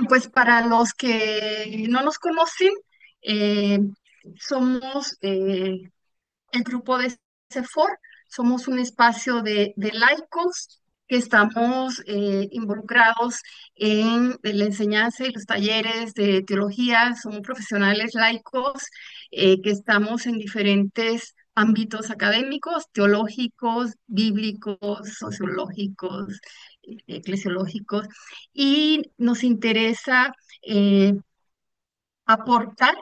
pues para los que no nos conocen, eh, somos el grupo de CEFOR, somos un espacio de laicos que estamos involucrados en la enseñanza y los talleres de teología. Somos profesionales laicos que estamos en diferentes ámbitos académicos, teológicos, bíblicos, sociológicos, eclesiológicos, y nos interesa eh, aportar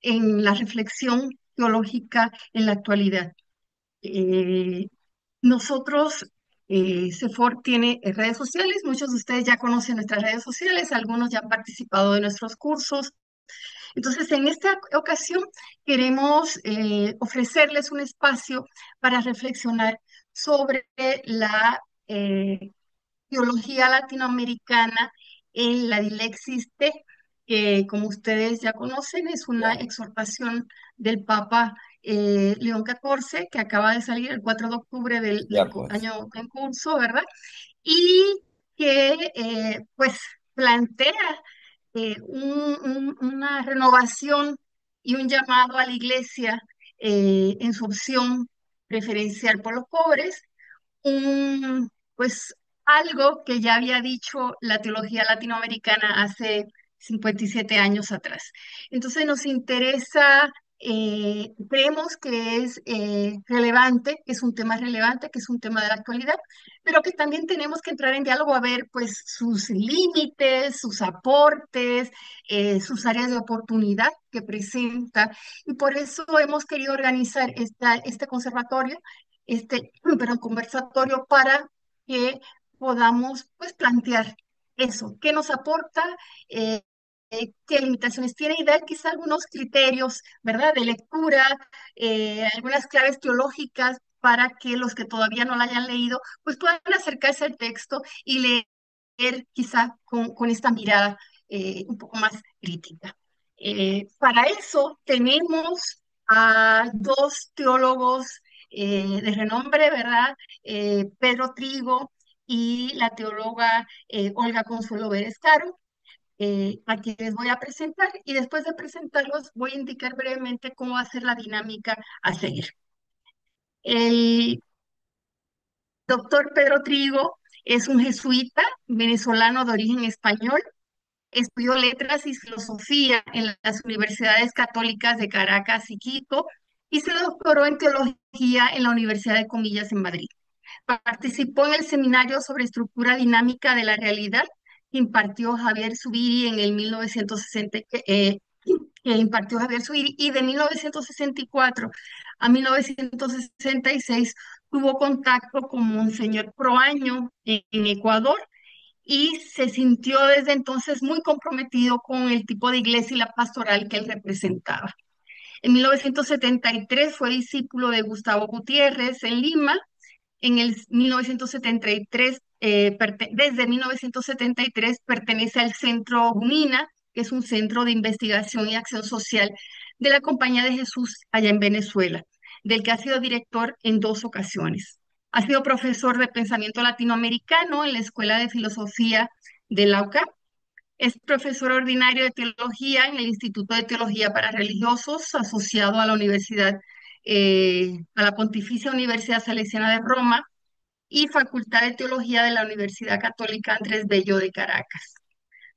en la reflexión teológica en la actualidad. Eh, nosotros, CEFOR tiene redes sociales, muchos de ustedes ya conocen nuestras redes sociales, algunos ya han participado de nuestros cursos. Entonces, en esta ocasión queremos ofrecerles un espacio para reflexionar sobre la teología latinoamericana en la Dilexis T, que como ustedes ya conocen es una Ya, exhortación del Papa León XIV, que acaba de salir el 4 de octubre del ya pues. año en curso, ¿verdad? Y que pues plantea una renovación y un llamado a la Iglesia en su opción preferencial por los pobres, pues algo que ya había dicho la teología latinoamericana hace 57 años atrás. Entonces nos interesa, creemos que es relevante, que es un tema relevante, que es un tema de la actualidad, pero que también tenemos que entrar en diálogo a ver pues sus límites, sus aportes, sus áreas de oportunidad que presenta. Y por eso hemos querido organizar este conservatorio, pero conversatorio para que podamos pues plantear eso, qué nos aporta, eh, qué limitaciones tiene y dar quizá algunos criterios, ¿verdad?, de lectura, algunas claves teológicas para que los que todavía no la hayan leído pues puedan acercarse al texto y leer quizá con esta mirada un poco más crítica. Para eso tenemos a dos teólogos de renombre, ¿verdad? Pedro Trigo y la teóloga Olga Consuelo Vélez Caro, a quienes voy a presentar, y después de presentarlos voy a indicar brevemente cómo va a ser la dinámica a seguir. El doctor Pedro Trigo es un jesuita venezolano de origen español. Estudió letras y filosofía en las universidades católicas de Caracas y Quito y se doctoró en teología en la Universidad de Comillas en Madrid. Participó en el seminario sobre estructura dinámica de la realidad que impartió Javier Zubiri en el 1960, que impartió Javier Zubiri, y de 1964 a 1966 tuvo contacto con Monseñor Proaño en Ecuador y se sintió desde entonces muy comprometido con el tipo de iglesia y la pastoral que él representaba. En 1973 fue discípulo de Gustavo Gutiérrez en Lima. En el 1973, desde 1973 pertenece al Centro UNINA, que es un centro de investigación y acción social de la Compañía de Jesús allá en Venezuela, del que ha sido director en dos ocasiones. Ha sido profesor de pensamiento latinoamericano en la Escuela de Filosofía de la UCAP. Es profesor ordinario de teología en el Instituto de Teología para Religiosos, asociado a la a la Pontificia Universidad Salesiana de Roma y Facultad de Teología de la Universidad Católica Andrés Bello de Caracas.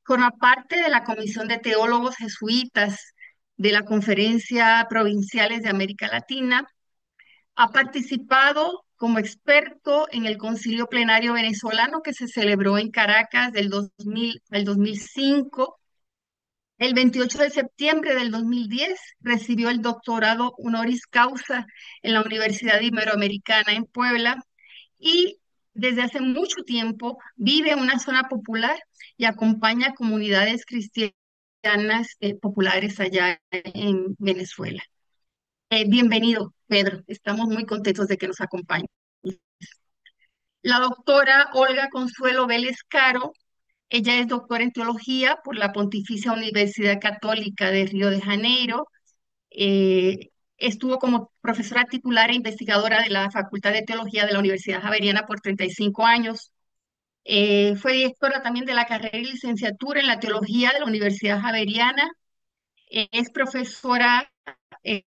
Forma parte de la Comisión de Teólogos Jesuitas de la Conferencia Provinciales de América Latina. Ha participado como experto en el Concilio Plenario Venezolano que se celebró en Caracas del 2000 al 2005. El 28 de septiembre del 2010 recibió el doctorado honoris causa en la Universidad Iberoamericana en Puebla y desde hace mucho tiempo vive en una zona popular y acompaña a comunidades cristianas populares allá en Venezuela. Bienvenido, Pedro. Estamos muy contentos de que nos acompañe. La doctora Olga Consuelo Vélez Caro, ella es doctora en teología por la Pontificia Universidad Católica de Río de Janeiro. Estuvo como profesora titular e investigadora de la Facultad de Teología de la Universidad Javeriana por 35 años. Fue directora también de la carrera y licenciatura en la teología de la Universidad Javeriana. Es profesora eh,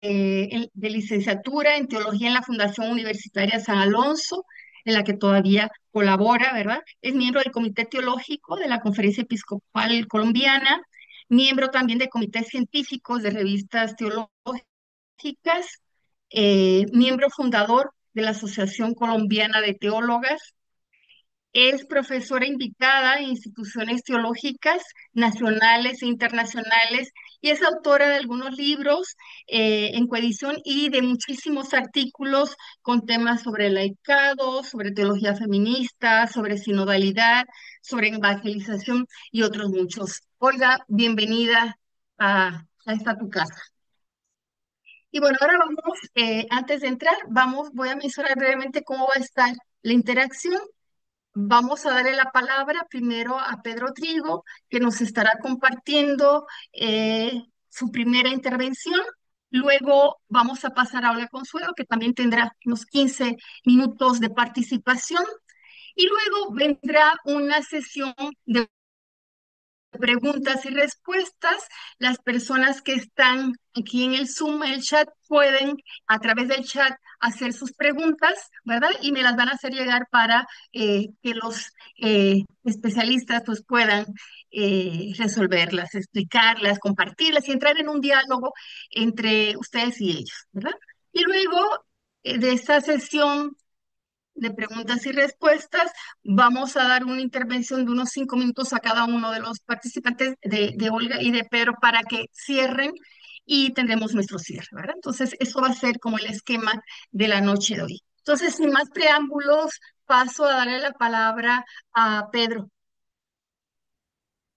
de licenciatura en teología en la Fundación Universitaria San Alonso, en la que todavía colabora, ¿verdad? Es miembro del Comité Teológico de la Conferencia Episcopal Colombiana, miembro también de comités científicos de revistas teológicas, miembro fundador de la Asociación Colombiana de Teólogas. Es profesora invitada en instituciones teológicas nacionales e internacionales y es autora de algunos libros en coedición y de muchísimos artículos con temas sobre laicado, sobre teología feminista, sobre sinodalidad, sobre evangelización y otros muchos. Olga, bienvenida a esta tu casa. Y bueno, ahora vamos, antes de entrar, voy a mencionar brevemente cómo va a estar la interacción. Vamos a darle la palabra primero a Pedro Trigo, que nos estará compartiendo su primera intervención. Luego vamos a pasar a Olga Consuelo, que también tendrá unos 15 minutos de participación. Y luego vendrá una sesión de preguntas y respuestas. Las personas que están aquí en el Zoom, el chat, pueden a través del chat hacer sus preguntas, ¿verdad? Y me las van a hacer llegar para que los especialistas pues puedan resolverlas, explicarlas, compartirlas y entrar en un diálogo entre ustedes y ellos, ¿verdad? Y luego de esta sesión de preguntas y respuestas. Vamos a dar una intervención de unos 5 minutos a cada uno de los participantes de Olga y de Pedro para que cierren y tendremos nuestro cierre, ¿verdad? Entonces, eso va a ser como el esquema de la noche de hoy. Entonces, sin más preámbulos, paso a darle la palabra a Pedro.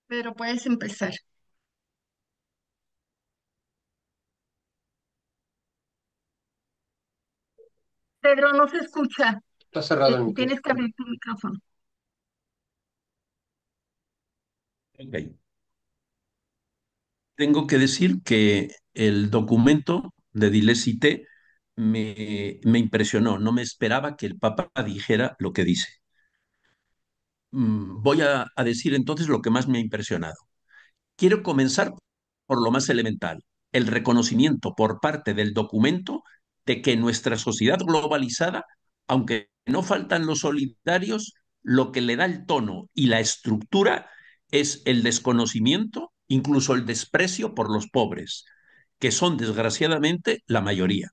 Pedro, puedes empezar. Pedro, no se escucha. Está cerrado el Tienes que micrófono. abrir tu micrófono. Ok. Tengo que decir que el documento de Dilesite me impresionó. No me esperaba que el Papa dijera lo que dice. Voy a decir entonces lo que más me ha impresionado. Quiero comenzar por lo más elemental, el reconocimiento por parte del documento de que nuestra sociedad globalizada, aunque no faltan los solidarios, lo que le da el tono y la estructura es el desconocimiento, incluso el desprecio por los pobres, que son desgraciadamente la mayoría.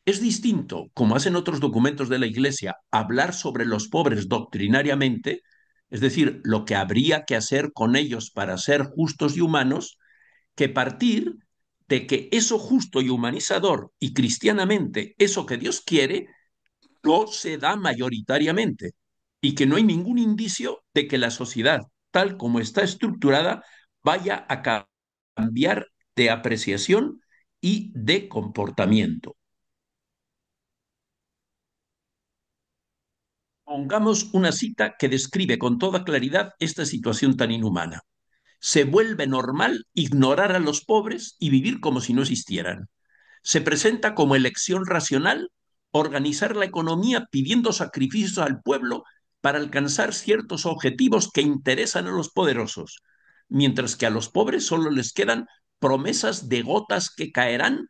Es distinto, como hacen otros documentos de la Iglesia, hablar sobre los pobres doctrinariamente, es decir, lo que habría que hacer con ellos para ser justos y humanos, que partir de que eso justo y humanizador y cristianamente, eso que Dios quiere, no se da mayoritariamente y que no hay ningún indicio de que la sociedad, tal como está estructurada, vaya a cambiar de apreciación y de comportamiento. Pongamos una cita que describe con toda claridad esta situación tan inhumana. Se vuelve normal ignorar a los pobres y vivir como si no existieran. Se presenta como elección racional organizar la economía pidiendo sacrificios al pueblo para alcanzar ciertos objetivos que interesan a los poderosos, mientras que a los pobres solo les quedan promesas de gotas que caerán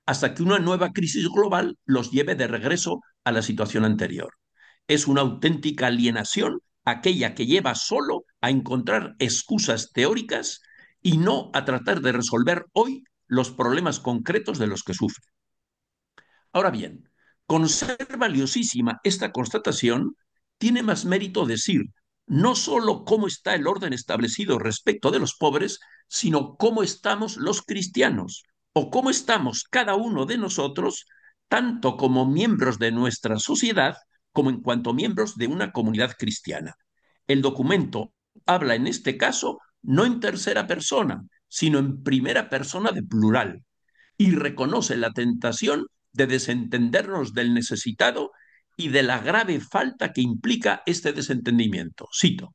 hasta que una nueva crisis global los lleve de regreso a la situación anterior. Es una auténtica alienación aquella que lleva solo a encontrar excusas teóricas y no a tratar de resolver hoy los problemas concretos de los que sufren. Ahora bien, con ser valiosísima esta constatación, tiene más mérito decir no solo cómo está el orden establecido respecto de los pobres, sino cómo estamos los cristianos o cómo estamos cada uno de nosotros, tanto como miembros de nuestra sociedad como en cuanto miembros de una comunidad cristiana. El documento habla en este caso no en tercera persona, sino en primera persona de plural y reconoce la tentación de desentendernos del necesitado y de la grave falta que implica este desentendimiento. Cito: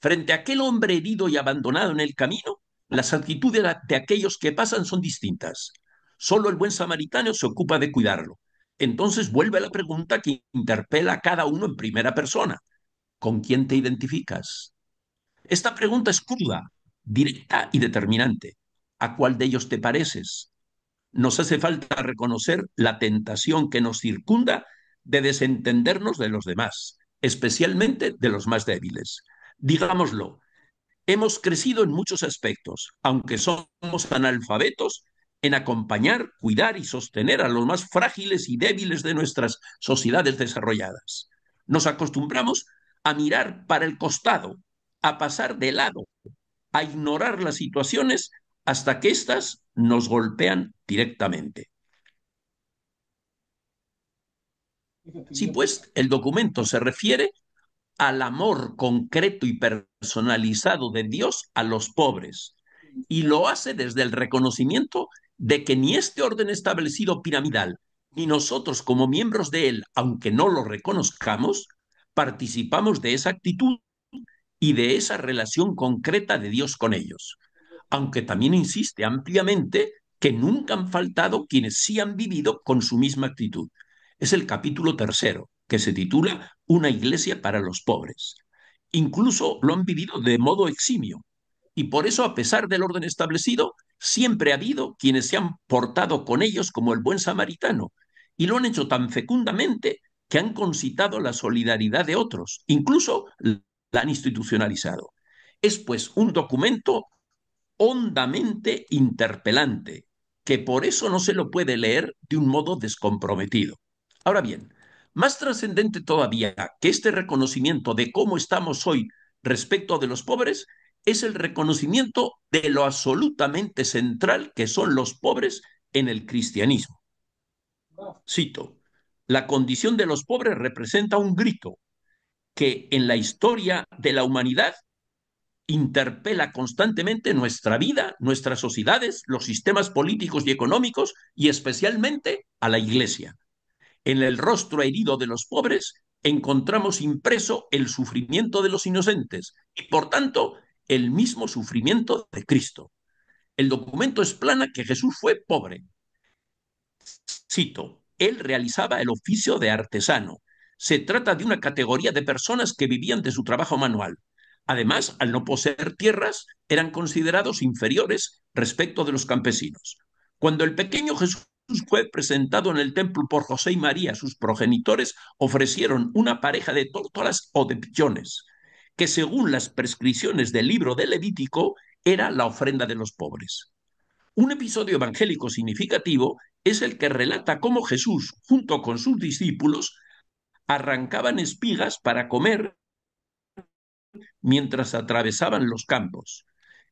frente a aquel hombre herido y abandonado en el camino, las actitudes de aquellos que pasan son distintas. Solo el buen samaritano se ocupa de cuidarlo. Entonces vuelve la pregunta que interpela a cada uno en primera persona. ¿Con quién te identificas? Esta pregunta es cruda, directa y determinante. ¿A cuál de ellos te pareces? Nos hace falta reconocer la tentación que nos circunda de desentendernos de los demás, especialmente de los más débiles. Digámoslo, hemos crecido en muchos aspectos, aunque somos analfabetos en acompañar, cuidar y sostener a los más frágiles y débiles de nuestras sociedades desarrolladas. Nos acostumbramos a mirar para el costado, a pasar de lado, a ignorar las situaciones hasta que éstas nos golpean directamente. Sí, pues el documento se refiere al amor concreto y personalizado de Dios a los pobres, y lo hace desde el reconocimiento de que ni este orden establecido piramidal, ni nosotros como miembros de él, aunque no lo reconozcamos, participamos de esa actitud y de esa relación concreta de Dios con ellos. Aunque también insiste ampliamente que nunca han faltado quienes sí han vivido con su misma actitud. Es el capítulo tercero, que se titula Una iglesia para los pobres. Incluso lo han vivido de modo eximio. Y por eso, a pesar del orden establecido, siempre ha habido quienes se han portado con ellos como el buen samaritano. Y lo han hecho tan fecundamente que han concitado la solidaridad de otros. Incluso la han institucionalizado. Es pues un documento hondamente interpelante, que por eso no se lo puede leer de un modo descomprometido. Ahora bien, más trascendente todavía que este reconocimiento de cómo estamos hoy respecto de los pobres es el reconocimiento de lo absolutamente central que son los pobres en el cristianismo. Cito, la condición de los pobres representa un grito que en la historia de la humanidad interpela constantemente nuestra vida, nuestras sociedades, los sistemas políticos y económicos y especialmente a la Iglesia. En el rostro herido de los pobres encontramos impreso el sufrimiento de los inocentes y, por tanto, el mismo sufrimiento de Cristo. El documento explana que Jesús fue pobre. Cito, él realizaba el oficio de artesano. Se trata de una categoría de personas que vivían de su trabajo manual. Además, al no poseer tierras, eran considerados inferiores respecto de los campesinos. Cuando el pequeño Jesús fue presentado en el templo por José y María, sus progenitores ofrecieron una pareja de tórtolas o de pichones, que según las prescripciones del libro de Levítico era la ofrenda de los pobres. Un episodio evangélico significativo es el que relata cómo Jesús, junto con sus discípulos, arrancaban espigas para comer mientras atravesaban los campos.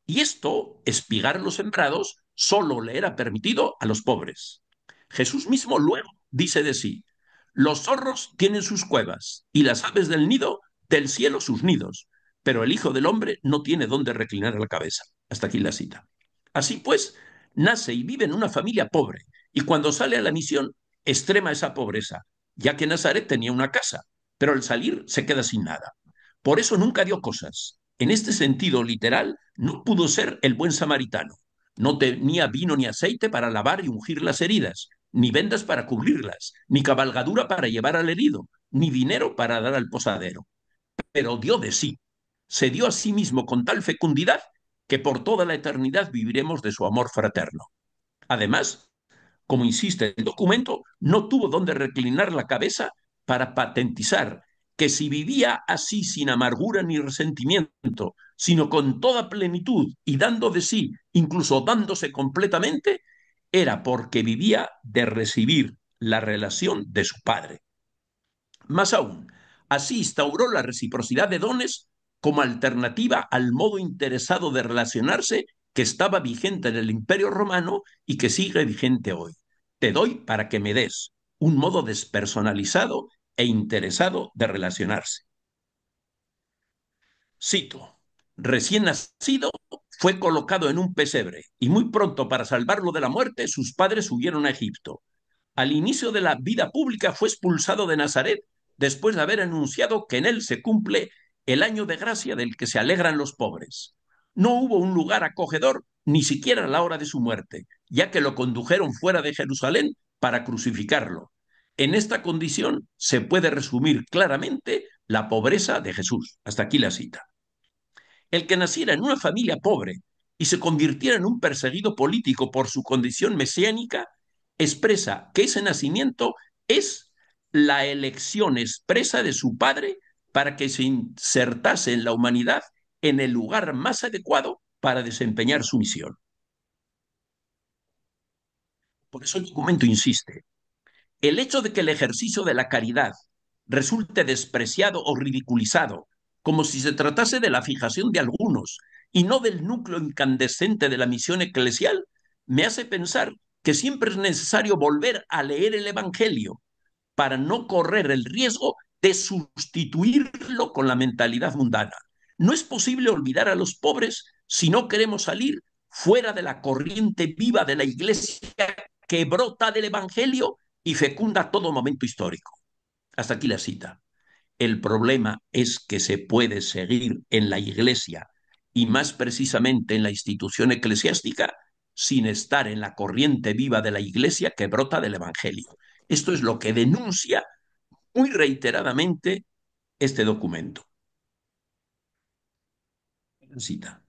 Y esto, espigar los sembrados, solo le era permitido a los pobres. Jesús mismo luego dice de sí, los zorros tienen sus cuevas y las aves del nido del cielo sus nidos, pero el Hijo del Hombre no tiene dónde reclinar la cabeza. Hasta aquí la cita. Así pues, nace y vive en una familia pobre y cuando sale a la misión extrema esa pobreza, ya que Nazaret tenía una casa, pero al salir se queda sin nada. Por eso nunca dio cosas. En este sentido literal, no pudo ser el buen samaritano. No tenía vino ni aceite para lavar y ungir las heridas, ni vendas para cubrirlas, ni cabalgadura para llevar al herido, ni dinero para dar al posadero. Pero dio de sí. Se dio a sí mismo con tal fecundidad que por toda la eternidad viviremos de su amor fraterno. Además, como insiste el documento, no tuvo dónde reclinar la cabeza para patentizar que si vivía así sin amargura ni resentimiento, sino con toda plenitud y dando de sí, incluso dándose completamente, era porque vivía de recibir la relación de su Padre. Más aún, así instauró la reciprocidad de dones como alternativa al modo interesado de relacionarse que estaba vigente en el Imperio Romano y que sigue vigente hoy. Te doy para que me des, un modo despersonalizado e interesado de relacionarse. Cito, recién nacido fue colocado en un pesebre y muy pronto para salvarlo de la muerte sus padres huyeron a Egipto. Al inicio de la vida pública fue expulsado de Nazaret después de haber anunciado que en él se cumple el año de gracia del que se alegran los pobres. No hubo un lugar acogedor ni siquiera a la hora de su muerte, ya que lo condujeron fuera de Jerusalén para crucificarlo. En esta condición se puede resumir claramente la pobreza de Jesús. Hasta aquí la cita. El que naciera en una familia pobre y se convirtiera en un perseguido político por su condición mesiánica, expresa que ese nacimiento es la elección expresa de su padre para que se insertase en la humanidad en el lugar más adecuado para desempeñar su misión. Por eso el documento insiste: el hecho de que el ejercicio de la caridad resulte despreciado o ridiculizado, como si se tratase de la fijación de algunos y no del núcleo incandescente de la misión eclesial, me hace pensar que siempre es necesario volver a leer el Evangelio para no correr el riesgo de sustituirlo con la mentalidad mundana. No es posible olvidar a los pobres si no queremos salir fuera de la corriente viva de la Iglesia que brota del Evangelio y fecunda todo momento histórico. Hasta aquí la cita. El problema es que se puede seguir en la Iglesia y más precisamente en la institución eclesiástica sin estar en la corriente viva de la Iglesia que brota del Evangelio. Esto es lo que denuncia muy reiteradamente este documento. Cita.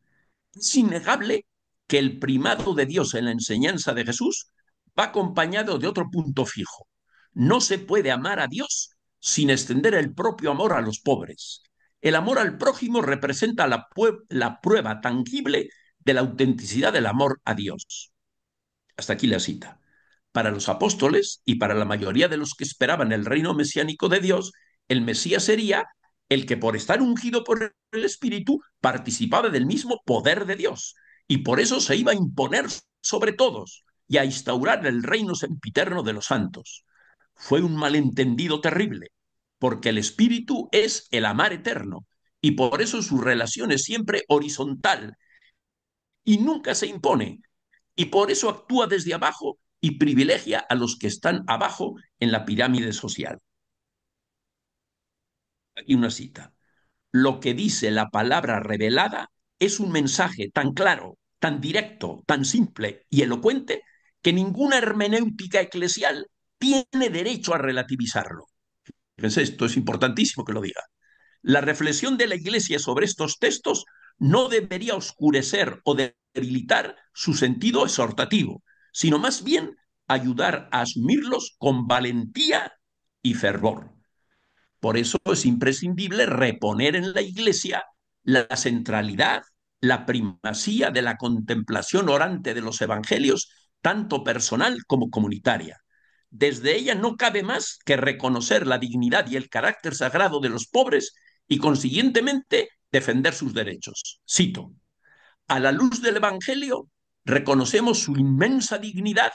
Es innegable que el primado de Dios en la enseñanza de Jesús va acompañado de otro punto fijo. No se puede amar a Dios sin extender el propio amor a los pobres. El amor al prójimo representa la prueba tangible de la autenticidad del amor a Dios. Hasta aquí la cita. Para los apóstoles y para la mayoría de los que esperaban el reino mesiánico de Dios, el Mesías sería el que por estar ungido por el Espíritu participaba del mismo poder de Dios y por eso se iba a imponer sobre todos y a instaurar el reino sempiterno de los santos. Fue un malentendido terrible, porque el Espíritu es el amar eterno y por eso su relación es siempre horizontal y nunca se impone, y por eso actúa desde abajo y privilegia a los que están abajo en la pirámide social. Aquí una cita. Lo que dice la palabra revelada es un mensaje tan claro, tan directo, tan simple y elocuente que ninguna hermenéutica eclesial tiene derecho a relativizarlo. Fíjense, esto es importantísimo que lo diga. La reflexión de la Iglesia sobre estos textos no debería oscurecer o debilitar su sentido exhortativo, sino más bien ayudar a asumirlos con valentía y fervor. Por eso es imprescindible reponer en la Iglesia la centralidad, la primacía de la contemplación orante de los evangelios, tanto personal como comunitaria. Desde ella no cabe más que reconocer la dignidad y el carácter sagrado de los pobres y, consiguientemente, defender sus derechos. Cito: a la luz del Evangelio, reconocemos su inmensa dignidad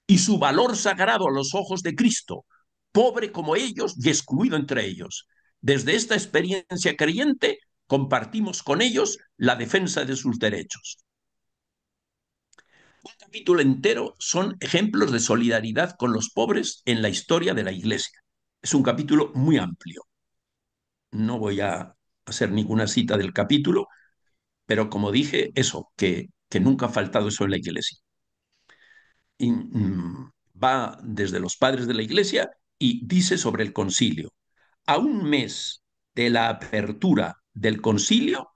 y su valor sagrado a los ojos de Cristo, pobre como ellos y excluido entre ellos. Desde esta experiencia creyente, compartimos con ellos la defensa de sus derechos. Un capítulo entero son ejemplos de solidaridad con los pobres en la historia de la Iglesia. Es un capítulo muy amplio. No voy a hacer ninguna cita del capítulo, pero como dije, eso, que nunca ha faltado eso en la Iglesia. Y, va desde los padres de la Iglesia y dice sobre el concilio: a un mes de la apertura del concilio,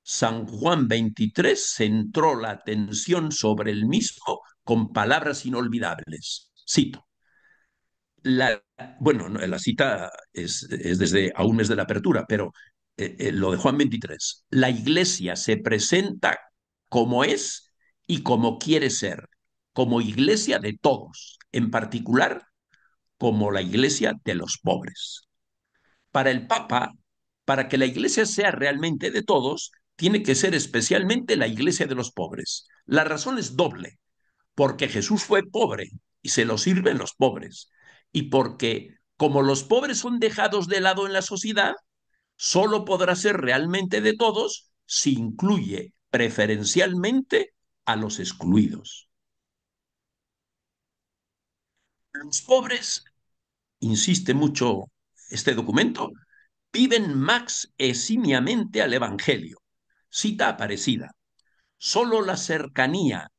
San Juan XXIII centró la atención sobre el mismo con palabras inolvidables. Cito. La, bueno, la cita es desde a un mes de la apertura, pero lo de Juan XXIII. La Iglesia se presenta como es y como quiere ser, como Iglesia de todos, en particular como la Iglesia de los pobres. Para el Papa, para que la Iglesia sea realmente de todos, tiene que ser especialmente la Iglesia de los pobres. La razón es doble: porque Jesús fue pobre y se lo sirven los pobres, y porque, como los pobres son dejados de lado en la sociedad, solo podrá ser realmente de todos si incluye preferencialmente a los excluidos. Los pobres, insiste mucho este documento, viven más eximiamente al Evangelio. Cita Aparecida: solo la cercanía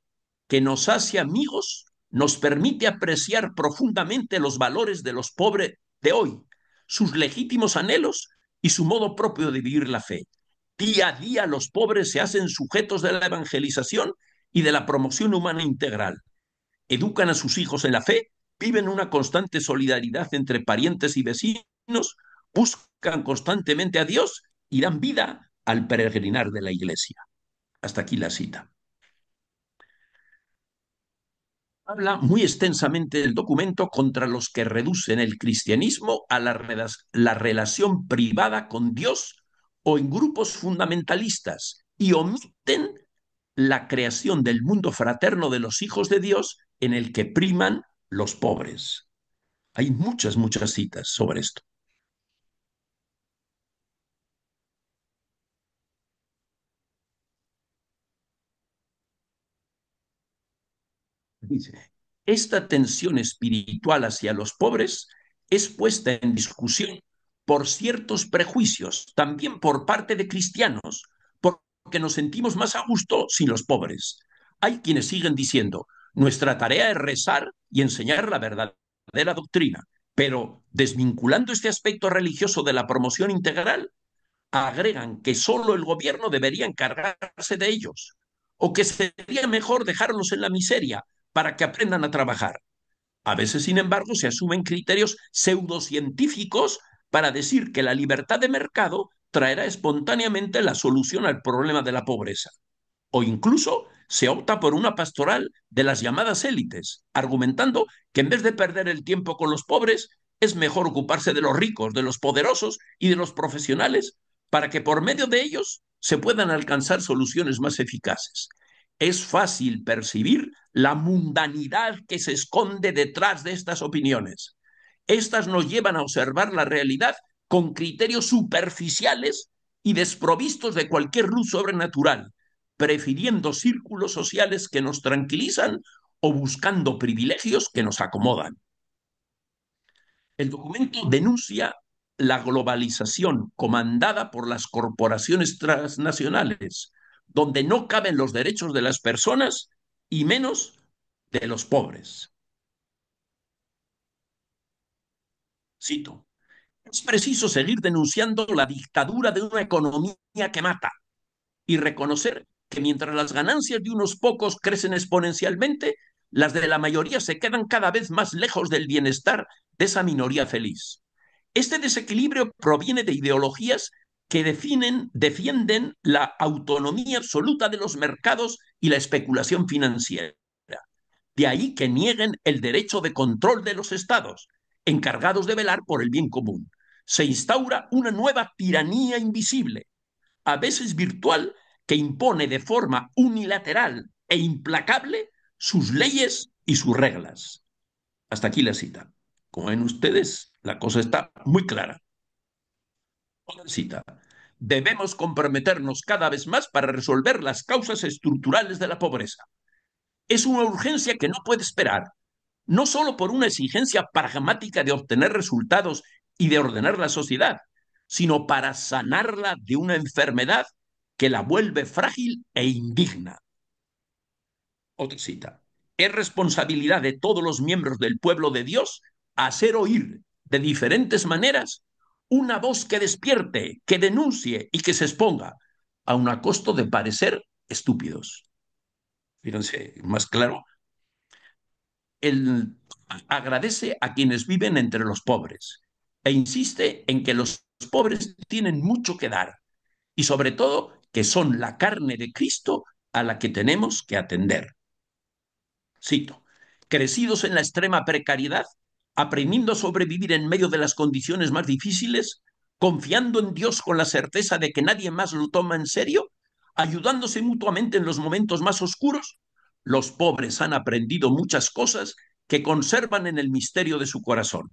que nos hace amigos nos permite apreciar profundamente los valores de los pobres de hoy, sus legítimos anhelos y su modo propio de vivir la fe. Día a día los pobres se hacen sujetos de la evangelización y de la promoción humana integral. Educan a sus hijos en la fe, viven una constante solidaridad entre parientes y vecinos, buscan constantemente a Dios y dan vida al peregrinar de la iglesia. Hasta aquí la cita. Habla muy extensamente del documento contra los que reducen el cristianismo a la relación privada con Dios o en grupos fundamentalistas y omiten la creación del mundo fraterno de los hijos de Dios en el que priman los pobres. Hay muchas, muchas citas sobre esto. Dice, esta tensión espiritual hacia los pobres es puesta en discusión por ciertos prejuicios, también por parte de cristianos, porque nos sentimos más a gusto sin los pobres. Hay quienes siguen diciendo, nuestra tarea es rezar y enseñar la verdadera doctrina, pero desvinculando este aspecto religioso de la promoción integral, agregan que solo el gobierno debería encargarse de ellos, o que sería mejor dejarlos en la miseria para que aprendan a trabajar. A veces, sin embargo, se asumen criterios pseudocientíficos para decir que la libertad de mercado traerá espontáneamente la solución al problema de la pobreza. O incluso se opta por una pastoral de las llamadas élites, argumentando que en vez de perder el tiempo con los pobres, es mejor ocuparse de los ricos, de los poderosos y de los profesionales, para que por medio de ellos se puedan alcanzar soluciones más eficaces. Es fácil percibir la mundanidad que se esconde detrás de estas opiniones. Estas nos llevan a observar la realidad con criterios superficiales y desprovistos de cualquier luz sobrenatural, prefiriendo círculos sociales que nos tranquilizan o buscando privilegios que nos acomodan. El documento denuncia la globalización comandada por las corporaciones transnacionales, donde no caben los derechos de las personas y menos de los pobres. Cito, es preciso seguir denunciando la dictadura de una economía que mata y reconocer que mientras las ganancias de unos pocos crecen exponencialmente, las de la mayoría se quedan cada vez más lejos del bienestar de esa minoría feliz. Este desequilibrio proviene de ideologías que defienden la autonomía absoluta de los mercados y la especulación financiera. De ahí que nieguen el derecho de control de los estados, encargados de velar por el bien común. Se instaura una nueva tiranía invisible, a veces virtual, que impone de forma unilateral e implacable sus leyes y sus reglas. Hasta aquí la cita. Como ven ustedes, la cosa está muy clara. Otra cita. Debemos comprometernos cada vez más para resolver las causas estructurales de la pobreza. Es una urgencia que no puede esperar, no solo por una exigencia pragmática de obtener resultados y de ordenar la sociedad, sino para sanarla de una enfermedad que la vuelve frágil e indigna. Otra cita. Es responsabilidad de todos los miembros del pueblo de Dios hacer oír de diferentes maneras una voz que despierte, que denuncie y que se exponga, aun a costo de parecer estúpidos. Fíjense, más claro, él agradece a quienes viven entre los pobres e insiste en que los pobres tienen mucho que dar y sobre todo que son la carne de Cristo a la que tenemos que atender. Cito, crecidos en la extrema precariedad, aprendiendo a sobrevivir en medio de las condiciones más difíciles, confiando en Dios con la certeza de que nadie más lo toma en serio, ayudándose mutuamente en los momentos más oscuros, los pobres han aprendido muchas cosas que conservan en el misterio de su corazón.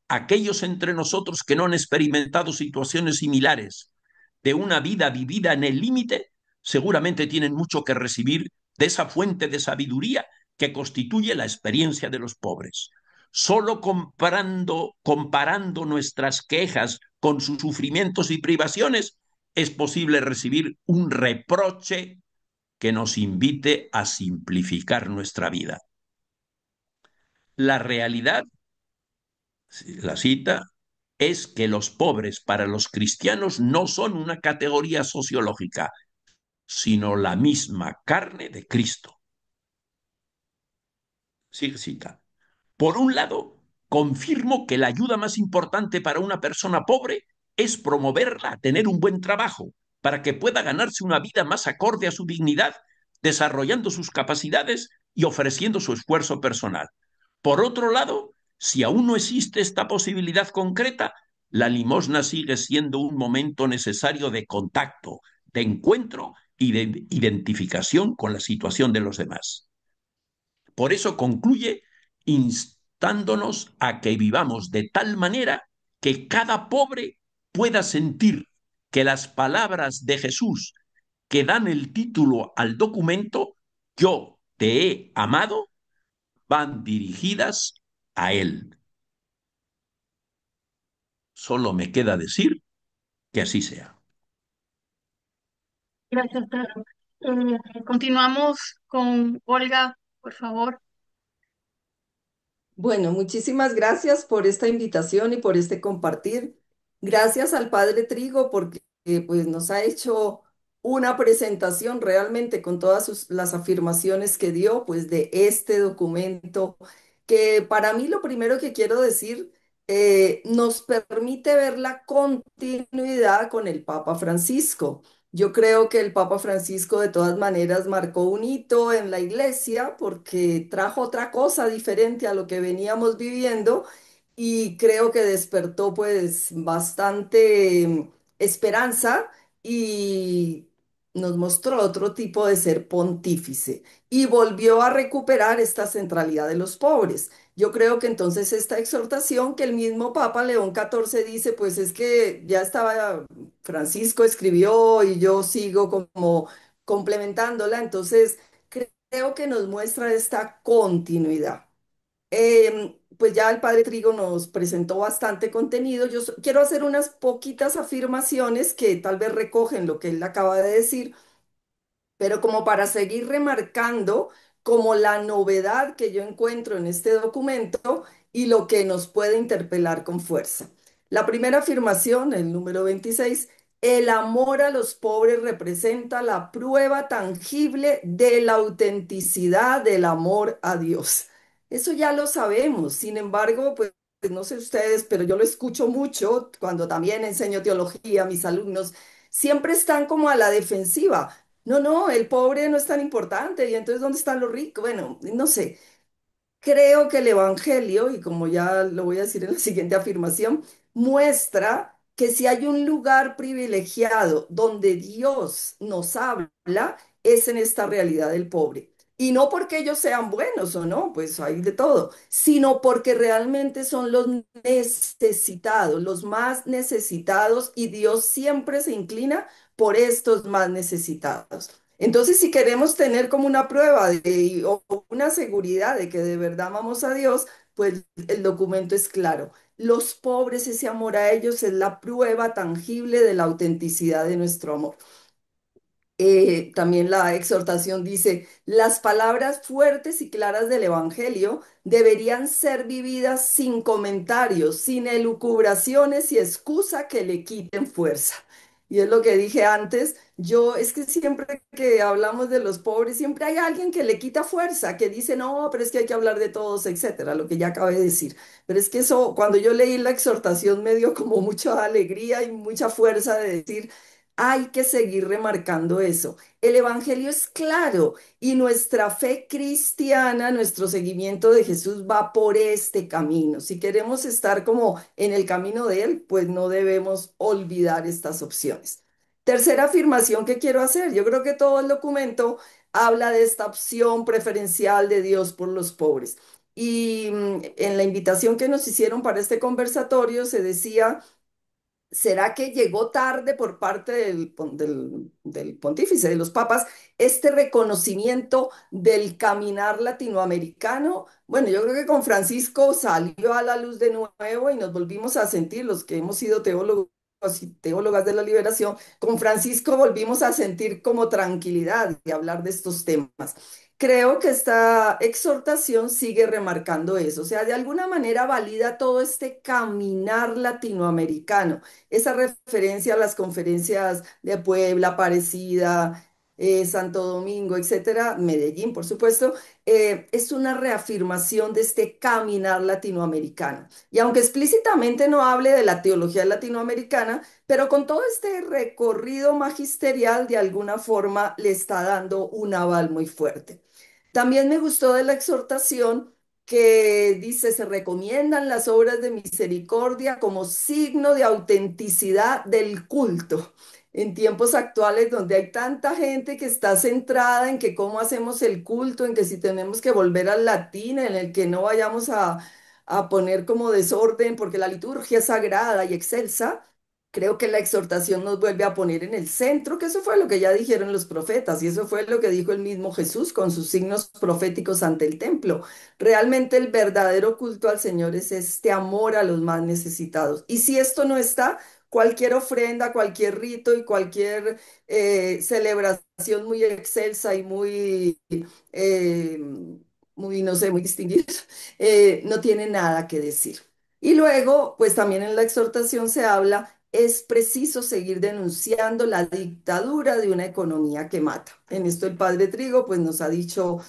Aquellos entre nosotros que no han experimentado situaciones similares de una vida vivida en el límite, seguramente tienen mucho que recibir de esa fuente de sabiduría que constituye la experiencia de los pobres. Solo comparando nuestras quejas con sus sufrimientos y privaciones, es posible recibir un reproche que nos invite a simplificar nuestra vida. La realidad, la cita, es que los pobres para los cristianos no son una categoría sociológica, sino la misma carne de Cristo. Sigue cita. Por un lado, confirmo que la ayuda más importante para una persona pobre es promoverla a tener un buen trabajo para que pueda ganarse una vida más acorde a su dignidad, desarrollando sus capacidades y ofreciendo su esfuerzo personal. Por otro lado, si aún no existe esta posibilidad concreta, la limosna sigue siendo un momento necesario de contacto, de encuentro y de identificación con la situación de los demás. Por eso concluye instándonos a que vivamos de tal manera que cada pobre pueda sentir que las palabras de Jesús que dan el título al documento, Yo te he amado, van dirigidas a Él. Solo me queda decir que así sea. Gracias, Pedro. Continuamos con Olga, por favor. Bueno, muchísimas gracias por esta invitación y por este compartir. Gracias al Padre Trigo porque pues nos ha hecho una presentación realmente con todas las afirmaciones que dio pues de este documento que para mí lo primero que quiero decir nos permite ver la continuidad con el Papa Francisco. Yo creo que el Papa Francisco de todas maneras marcó un hito en la iglesia porque trajo otra cosa diferente a lo que veníamos viviendo y creo que despertó pues bastante esperanza y nos mostró otro tipo de ser pontífice y volvió a recuperar esta centralidad de los pobres. Yo creo que entonces esta exhortación que el mismo Papa León XIV dice, pues es que ya estaba Francisco escribió y yo sigo como complementándola, entonces creo que nos muestra esta continuidad. Pues ya el Padre Trigo nos presentó bastante contenido. Yo quiero hacer unas poquitas afirmaciones que tal vez recogen lo que él acaba de decir pero como para seguir remarcando como la novedad que yo encuentro en este documento y lo que nos puede interpelar con fuerza. La primera afirmación, el número 26, el amor a los pobres representa la prueba tangible de la autenticidad del amor a Dios. Eso ya lo sabemos, sin embargo, pues no sé ustedes, pero yo lo escucho mucho cuando también enseño teología a mis alumnos, siempre están como a la defensiva. No, no, el pobre no es tan importante. Y entonces, ¿dónde están los ricos? Bueno, no sé. Creo que el Evangelio, y como ya lo voy a decir en la siguiente afirmación, muestra que si hay un lugar privilegiado donde Dios nos habla, es en esta realidad del pobre. Y no porque ellos sean buenos o no, pues hay de todo, sino porque realmente son los necesitados, los más necesitados, y Dios siempre se inclina por estos más necesitados. Entonces, si queremos tener como una prueba o una seguridad de que de verdad amamos a Dios, pues el documento es claro. Los pobres, ese amor a ellos es la prueba tangible de la autenticidad de nuestro amor. También la exhortación dice, las palabras fuertes y claras del Evangelio deberían ser vividas sin comentarios, sin elucubraciones y excusa que le quiten fuerza. Y es lo que dije antes, yo es que siempre que hablamos de los pobres, siempre hay alguien que le quita fuerza, que dice, no, pero es que hay que hablar de todos, etcétera, lo que ya acabé de decir. Pero es que eso, cuando yo leí la exhortación, me dio como mucha alegría y mucha fuerza de decir, hay que seguir remarcando eso. El Evangelio es claro y nuestra fe cristiana, nuestro seguimiento de Jesús va por este camino. Si queremos estar como en el camino de Él, pues no debemos olvidar estas opciones. Tercera afirmación que quiero hacer. Yo creo que todo el documento habla de esta opción preferencial de Dios por los pobres. Y en la invitación que nos hicieron para este conversatorio se decía ¿será que llegó tarde por parte del pontífice, de los papas, este reconocimiento del caminar latinoamericano? Bueno, yo creo que con Francisco salió a la luz de nuevo y nos volvimos a sentir, los que hemos sido teólogos y teólogas de la liberación, con Francisco volvimos a sentir como tranquilidad y hablar de estos temas. Creo que esta exhortación sigue remarcando eso, o sea, de alguna manera valida todo este caminar latinoamericano, esa referencia a las conferencias de Puebla, Aparecida, Santo Domingo, etcétera, Medellín, por supuesto, es una reafirmación de este caminar latinoamericano. Y aunque explícitamente no hable de la teología latinoamericana, pero con todo este recorrido magisterial, de alguna forma le está dando un aval muy fuerte. También me gustó de la exhortación que dice, se recomiendan las obras de misericordia como signo de autenticidad del culto. En tiempos actuales donde hay tanta gente que está centrada en que cómo hacemos el culto, en que si tenemos que volver al latín, en el que no vayamos a poner como desorden, porque la liturgia es sagrada y excelsa, creo que la exhortación nos vuelve a poner en el centro, que eso fue lo que ya dijeron los profetas y eso fue lo que dijo el mismo Jesús con sus signos proféticos ante el templo. Realmente el verdadero culto al Señor es este amor a los más necesitados. Y si esto no está, cualquier ofrenda, cualquier rito y cualquier celebración muy excelsa y eh, muy, no sé, muy distinguida, no tiene nada que decir. Y luego, pues también en la exhortación se habla, es preciso seguir denunciando la dictadura de una economía que mata. En esto el padre Trigo pues nos ha dicho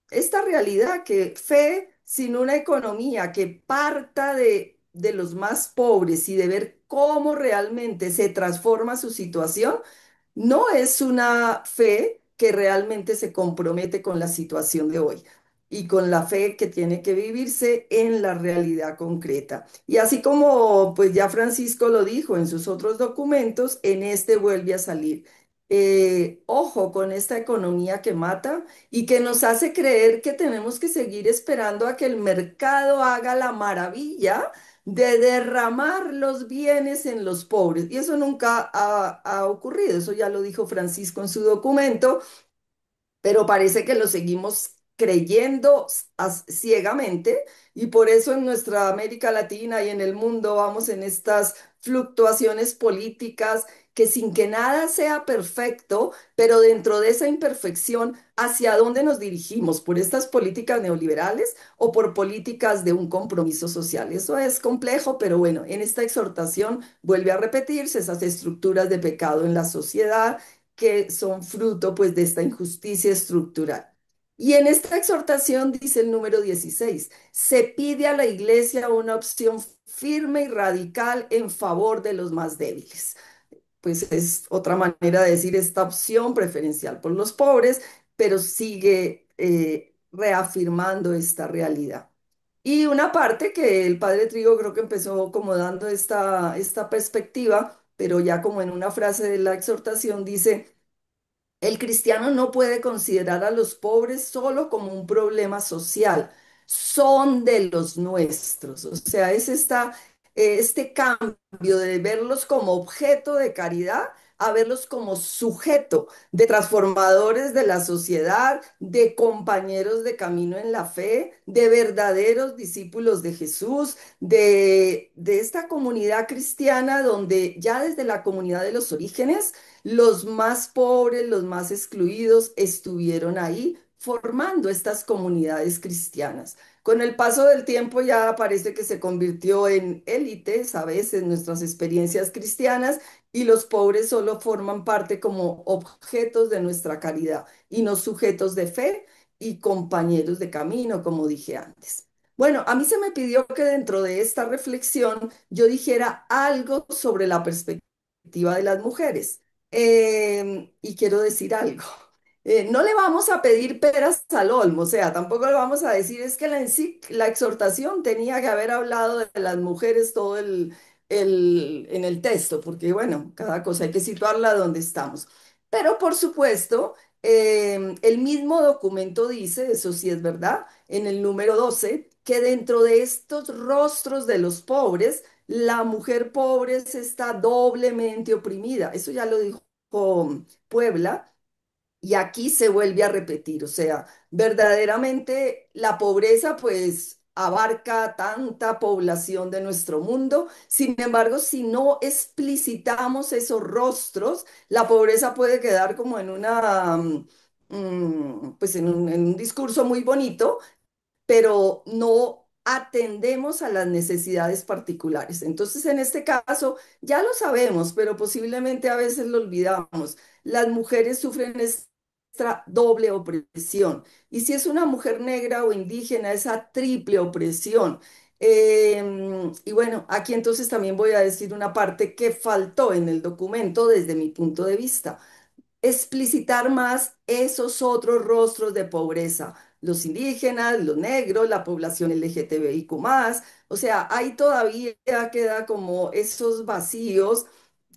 esta realidad que fe sin una economía que parta de los más pobres y de ver cómo realmente se transforma su situación, no es una fe que realmente se compromete con la situación de hoy y con la fe que tiene que vivirse en la realidad concreta. Y así como pues ya Francisco lo dijo en sus otros documentos, en este vuelve a salir. Ojo con esta economía que mata y que nos hace creer que tenemos que seguir esperando a que el mercado haga la maravilla de derramar los bienes en los pobres. Y eso nunca ha ocurrido, eso ya lo dijo Francisco en su documento, pero parece que lo seguimos creyendo ciegamente y por eso en nuestra América Latina y en el mundo vamos en estas fluctuaciones políticas que sin que nada sea perfecto, pero dentro de esa imperfección, ¿hacia dónde nos dirigimos? ¿Por estas políticas neoliberales o por políticas de un compromiso social? Eso es complejo, pero bueno, en esta exhortación vuelve a repetirse esas estructuras de pecado en la sociedad que son fruto pues de esta injusticia estructural. Y en esta exhortación dice el número 16, se pide a la iglesia una opción firme y radical en favor de los más débiles. Pues es otra manera de decir esta opción preferencial por los pobres, pero sigue reafirmando esta realidad. Y una parte que el padre Trigo creo que empezó como dando esta perspectiva, pero ya como en una frase de la exhortación dice, el cristiano no puede considerar a los pobres solo como un problema social, son de los nuestros. O sea, es este cambio de verlos como objeto de caridad a verlos como sujeto de transformadores de la sociedad, de compañeros de camino en la fe, de verdaderos discípulos de Jesús, de esta comunidad cristiana donde ya desde la comunidad de los orígenes, los más pobres, los más excluidos estuvieron ahí formando estas comunidades cristianas. Con el paso del tiempo ya parece que se convirtió en élites a veces nuestras experiencias cristianas y los pobres solo forman parte como objetos de nuestra caridad y no sujetos de fe y compañeros de camino, como dije antes. Bueno, a mí se me pidió que dentro de esta reflexión yo dijera algo sobre la perspectiva de las mujeres. Y quiero decir algo. No le vamos a pedir peras al olmo, o sea, tampoco le vamos a decir, es que la exhortación tenía que haber hablado de las mujeres todo en el texto, porque bueno, cada cosa hay que situarla donde estamos. Pero por supuesto, el mismo documento dice, eso sí es verdad, en el número 12 que dentro de estos rostros de los pobres, la mujer pobre está doblemente oprimida. Eso ya lo dijo Puebla y aquí se vuelve a repetir. O sea, verdaderamente la pobreza pues abarca tanta población de nuestro mundo. Sin embargo, si no explicitamos esos rostros, la pobreza puede quedar como en pues en un discurso muy bonito, pero no atendemos a las necesidades particulares. Entonces, en este caso, ya lo sabemos, pero posiblemente a veces lo olvidamos. Las mujeres sufren esta doble opresión. Y si es una mujer negra o indígena, esa triple opresión. Y bueno, aquí entonces también voy a decir una parte que faltó en el documento desde mi punto de vista: explicitar más esos otros rostros de pobreza, los indígenas, los negros, la población LGTBIQ+. O sea, ahí todavía queda como esos vacíos,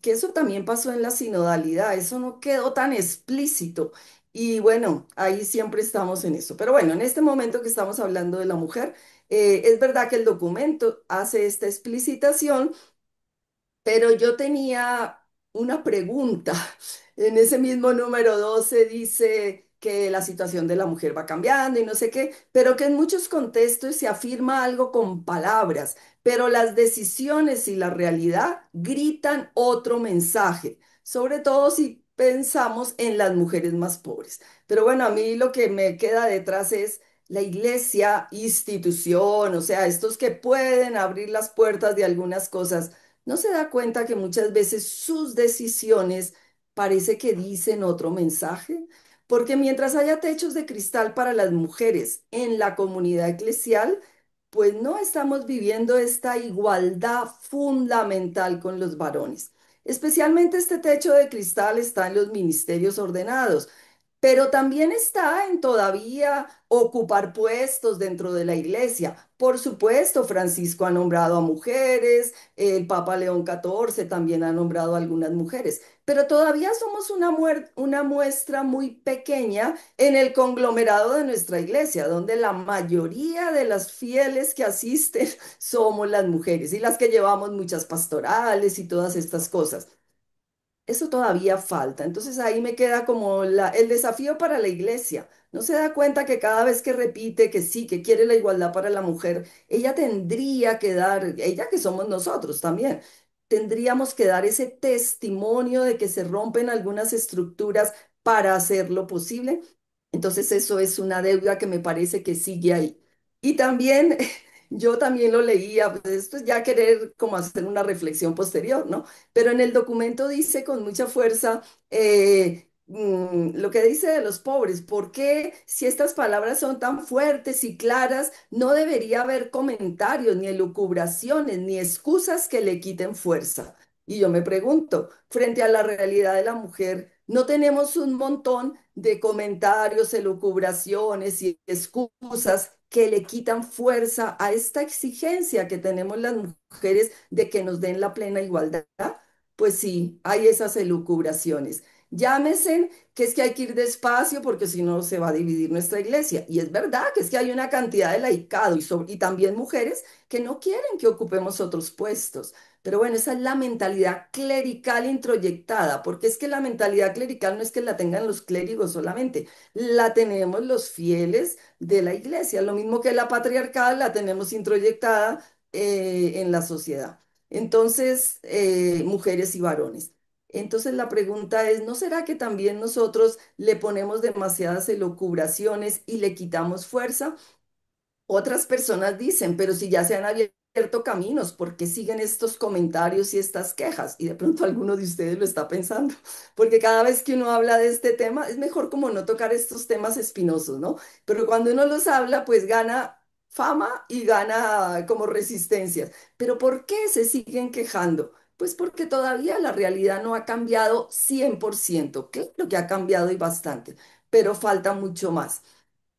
que eso también pasó en la sinodalidad, eso no quedó tan explícito. Y bueno, ahí siempre estamos en eso. Pero bueno, en este momento que estamos hablando de la mujer, es verdad que el documento hace esta explicitación, pero yo tenía una pregunta. En ese mismo número 12 dice que la situación de la mujer va cambiando y no sé qué, pero que en muchos contextos se afirma algo con palabras, pero las decisiones y la realidad gritan otro mensaje, sobre todo si pensamos en las mujeres más pobres. Pero bueno, a mí lo que me queda detrás es la iglesia, institución, o sea, estos que pueden abrir las puertas de algunas cosas. ¿No se da cuenta que muchas veces sus decisiones parece que dicen otro mensaje? Porque mientras haya techos de cristal para las mujeres en la comunidad eclesial, pues no estamos viviendo esta igualdad fundamental con los varones. Especialmente este techo de cristal está en los ministerios ordenados, pero también está en todavía ocupar puestos dentro de la iglesia. Por supuesto, Francisco ha nombrado a mujeres, el Papa León XIV también ha nombrado a algunas mujeres, pero todavía somos una muestra muy pequeña en el conglomerado de nuestra iglesia, donde la mayoría de las fieles que asisten somos las mujeres y las que llevamos muchas pastorales y todas estas cosas. Eso todavía falta. Entonces ahí me queda como el desafío para la iglesia. No se da cuenta que cada vez que repite que sí, que quiere la igualdad para la mujer, ella tendría que dar, ella que somos nosotros también, tendríamos que dar ese testimonio de que se rompen algunas estructuras para hacerlo posible. Entonces eso es una deuda que me parece que sigue ahí. Y también, yo también lo leía, pues esto es ya querer como hacer una reflexión posterior, ¿no? Pero en el documento dice con mucha fuerza lo que dice de los pobres. ¿Por qué, si estas palabras son tan fuertes y claras, no debería haber comentarios, ni elucubraciones, ni excusas que le quiten fuerza? Y yo me pregunto, frente a la realidad de la mujer, ¿no tenemos un montón de comentarios, elucubraciones y excusas que le quitan fuerza a esta exigencia que tenemos las mujeres de que nos den la plena igualdad? Pues sí, hay esas elucubraciones. Llámese que es que hay que ir despacio porque si no se va a dividir nuestra iglesia. Y es verdad que es que hay una cantidad de laicado y también mujeres que no quieren que ocupemos otros puestos. Pero bueno, esa es la mentalidad clerical introyectada, porque es que la mentalidad clerical no es que la tengan los clérigos solamente, la tenemos los fieles de la iglesia, lo mismo que la patriarcal la tenemos introyectada en la sociedad. Entonces, mujeres y varones. Entonces la pregunta es, ¿no será que también nosotros le ponemos demasiadas elucubraciones y le quitamos fuerza? Otras personas dicen, pero si ya se han abierto caminos, ¿por qué siguen estos comentarios y estas quejas? Y de pronto alguno de ustedes lo está pensando, porque cada vez que uno habla de este tema, es mejor como no tocar estos temas espinosos, ¿no? Pero cuando uno los habla, pues gana fama y gana como resistencias. Pero ¿por qué se siguen quejando? Pues porque todavía la realidad no ha cambiado 100%. Claro que ha cambiado y bastante, pero falta mucho más.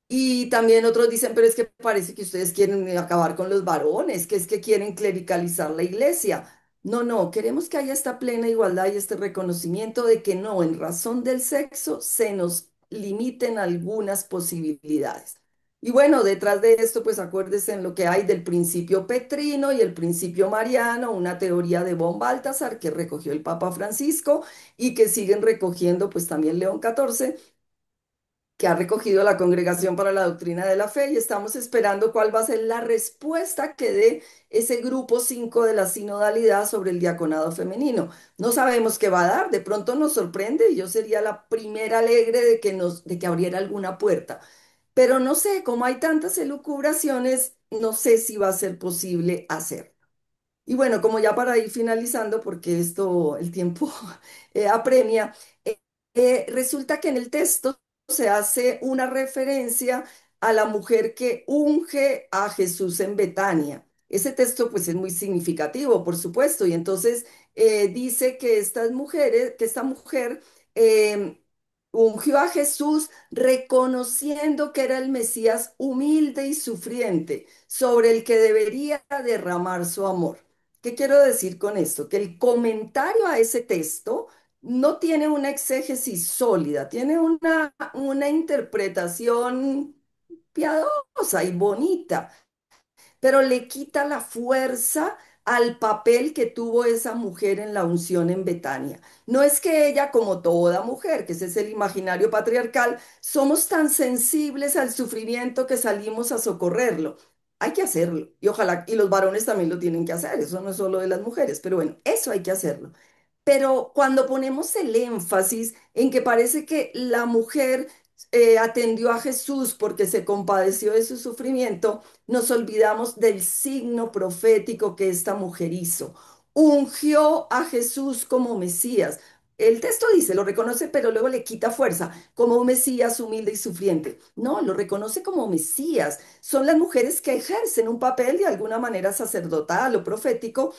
Y también otros dicen, pero es que parece que ustedes quieren acabar con los varones, que es que quieren clericalizar la iglesia. No, no, queremos que haya esta plena igualdad y este reconocimiento de que no, en razón del sexo, se nos limiten algunas posibilidades. Y bueno, detrás de esto, pues acuérdense en lo que hay del principio petrino y el principio mariano, una teoría de von Balthasar que recogió el Papa Francisco y que siguen recogiendo pues también León XIV, que ha recogido la Congregación para la Doctrina de la Fe y estamos esperando cuál va a ser la respuesta que dé ese grupo 5 de la sinodalidad sobre el diaconado femenino. No sabemos qué va a dar, de pronto nos sorprende y yo sería la primera alegre de que abriera alguna puerta. Pero no sé, como hay tantas elucubraciones, no sé si va a ser posible hacer. Y bueno, como ya para ir finalizando, porque esto, el tiempo apremia, eh, resulta que en el texto se hace una referencia a la mujer que unge a Jesús en Betania. Ese texto pues es muy significativo, por supuesto, y entonces dice que estas mujeres, que esta mujer ungió a Jesús reconociendo que era el Mesías humilde y sufriente, sobre el que debería derramar su amor. ¿Qué quiero decir con esto? Que el comentario a ese texto no tiene una exégesis sólida, tiene una interpretación piadosa y bonita, pero le quita la fuerza al papel que tuvo esa mujer en la unción en Betania. No es que ella, como toda mujer, que ese es el imaginario patriarcal, somos tan sensibles al sufrimiento que salimos a socorrerlo. Hay que hacerlo y ojalá, y los varones también lo tienen que hacer, eso no es solo de las mujeres, pero bueno, eso hay que hacerlo. Pero cuando ponemos el énfasis en que parece que la mujer atendió a Jesús porque se compadeció de su sufrimiento, nos olvidamos del signo profético que esta mujer hizo. Ungió a Jesús como Mesías. El texto dice, lo reconoce, pero luego le quita fuerza, como un Mesías humilde y sufriente. No, lo reconoce como Mesías. Son las mujeres que ejercen un papel de alguna manera sacerdotal o profético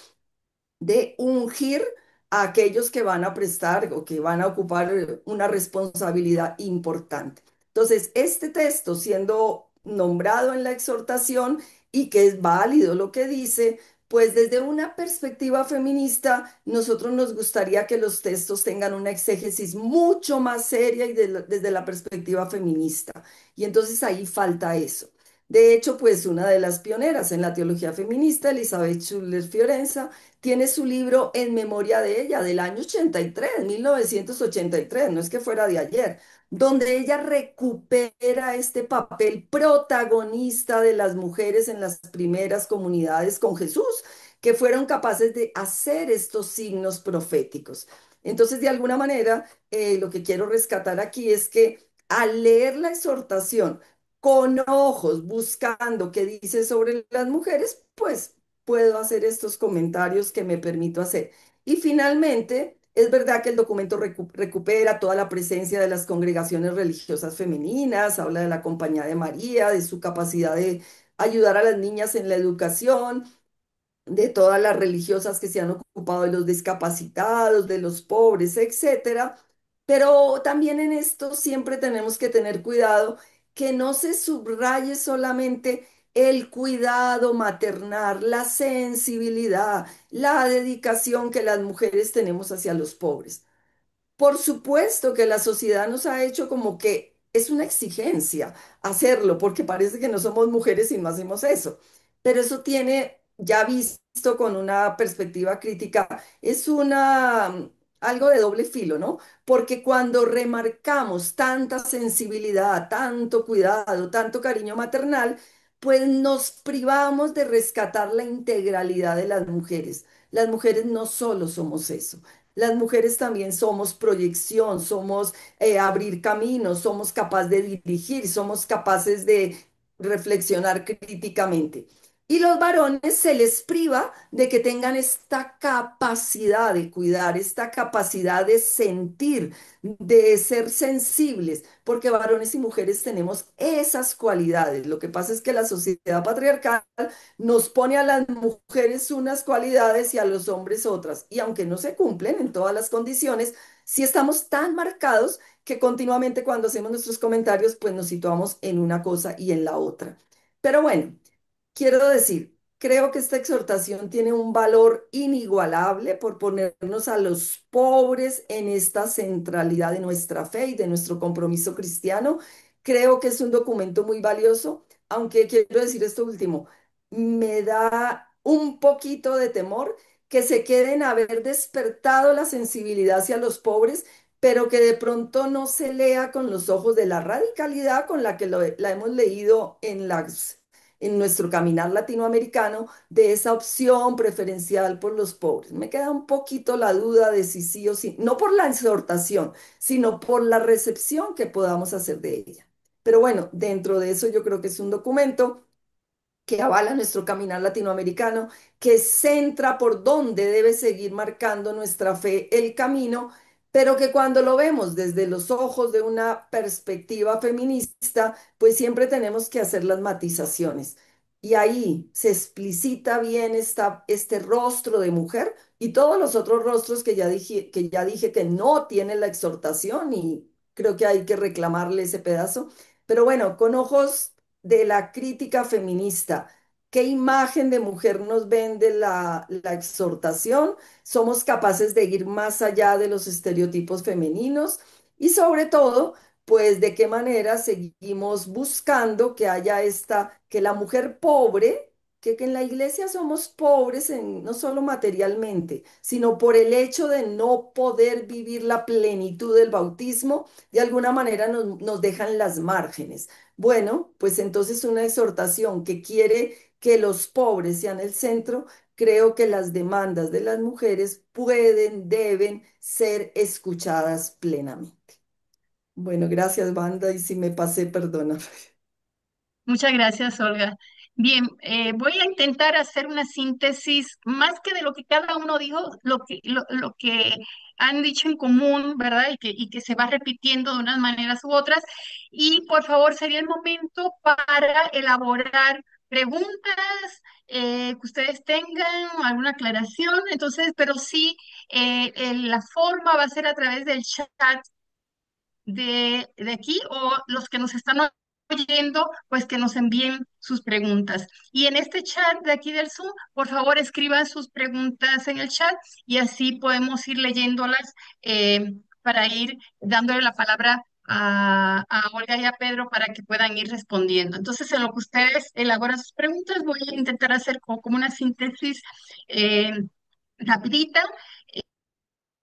de ungir a aquellos que van a prestar o que van a ocupar una responsabilidad importante. Entonces, este texto siendo nombrado en la exhortación y que es válido lo que dice, pues desde una perspectiva feminista, nosotros nos gustaría que los textos tengan una exégesis mucho más seria y desde la perspectiva feminista. Y entonces ahí falta eso. De hecho, pues una de las pioneras en la teología feminista, Elizabeth Schuller-Fiorenza, tiene su libro en memoria de ella del año 83, 1983, no es que fuera de ayer, donde ella recupera este papel protagonista de las mujeres en las primeras comunidades con Jesús, que fueron capaces de hacer estos signos proféticos. Entonces, de alguna manera, lo que quiero rescatar aquí es que al leer la exhortación con ojos buscando qué dice sobre las mujeres, pues puedo hacer estos comentarios que me permito hacer. Y finalmente, es verdad que el documento recupera toda la presencia de las congregaciones religiosas femeninas, habla de la Compañía de María, de su capacidad de ayudar a las niñas en la educación, de todas las religiosas que se han ocupado de los discapacitados, de los pobres, etcétera. Pero también en esto siempre tenemos que tener cuidado que no se subraye solamente el cuidado maternal, la sensibilidad, la dedicación que las mujeres tenemos hacia los pobres. Por supuesto que la sociedad nos ha hecho como que es una exigencia hacerlo, porque parece que no somos mujeres y no hacemos eso. Pero eso tiene, ya visto con una perspectiva crítica, es algo de doble filo, ¿no? Porque cuando remarcamos tanta sensibilidad, tanto cuidado, tanto cariño maternal, pues nos privamos de rescatar la integralidad de las mujeres. Las mujeres no solo somos eso. Las mujeres también somos proyección, somos abrir caminos, somos capaces de dirigir, somos capaces de reflexionar críticamente. Y los varones se les priva de que tengan esta capacidad de cuidar, esta capacidad de sentir, de ser sensibles, porque varones y mujeres tenemos esas cualidades. Lo que pasa es que la sociedad patriarcal nos pone a las mujeres unas cualidades y a los hombres otras. Y aunque no se cumplen en todas las condiciones, sí estamos tan marcados que continuamente cuando hacemos nuestros comentarios, pues nos situamos en una cosa y en la otra. Pero bueno, quiero decir, creo que esta exhortación tiene un valor inigualable por ponernos a los pobres en esta centralidad de nuestra fe y de nuestro compromiso cristiano. Creo que es un documento muy valioso, aunque quiero decir esto último, me da un poquito de temor que se queden haber despertado la sensibilidad hacia los pobres, pero que de pronto no se lea con los ojos de la radicalidad con la que la hemos leído en nuestro caminar latinoamericano, de esa opción preferencial por los pobres. Me queda un poquito la duda de si sí o sí, no por la exhortación, sino por la recepción que podamos hacer de ella. Pero bueno, dentro de eso yo creo que es un documento que avala nuestro caminar latinoamericano, que centra por dónde debe seguir marcando nuestra fe el camino, pero que cuando lo vemos desde los ojos de una perspectiva feminista, pues siempre tenemos que hacer las matizaciones. Y ahí se explicita bien este rostro de mujer y todos los otros rostros que ya dije que no tienen la exhortación y creo que hay que reclamarle ese pedazo. Pero bueno, con ojos de la crítica feminista. ¿Qué imagen de mujer nos vende la exhortación? ¿Somos capaces de ir más allá de los estereotipos femeninos? Y sobre todo, pues de qué manera seguimos buscando que haya que la mujer pobre, que en la iglesia somos pobres no solo materialmente, sino por el hecho de no poder vivir la plenitud del bautismo, de alguna manera nos dejan las márgenes. Bueno, pues entonces una exhortación que quiere que los pobres sean el centro, creo que las demandas de las mujeres deben ser escuchadas plenamente. Bueno, gracias, banda, y si me pasé, perdona. Muchas gracias, Olga. Bien, voy a intentar hacer una síntesis más que de lo que cada uno dijo, lo que han dicho en común, ¿verdad? Y que se va repitiendo de unas maneras u otras. Y por favor, sería el momento para elaborar preguntas que ustedes tengan, alguna aclaración. Entonces, pero sí, la forma va a ser a través del chat de aquí o los que nos están oyendo, pues que nos envíen sus preguntas. Y en este chat de aquí del Zoom, por favor, escriban sus preguntas en el chat y así podemos ir leyéndolas para ir dándole la palabra a Olga y a Pedro para que puedan ir respondiendo. Entonces, en lo que ustedes elaboran sus preguntas, voy a intentar hacer como una síntesis eh, rapidita.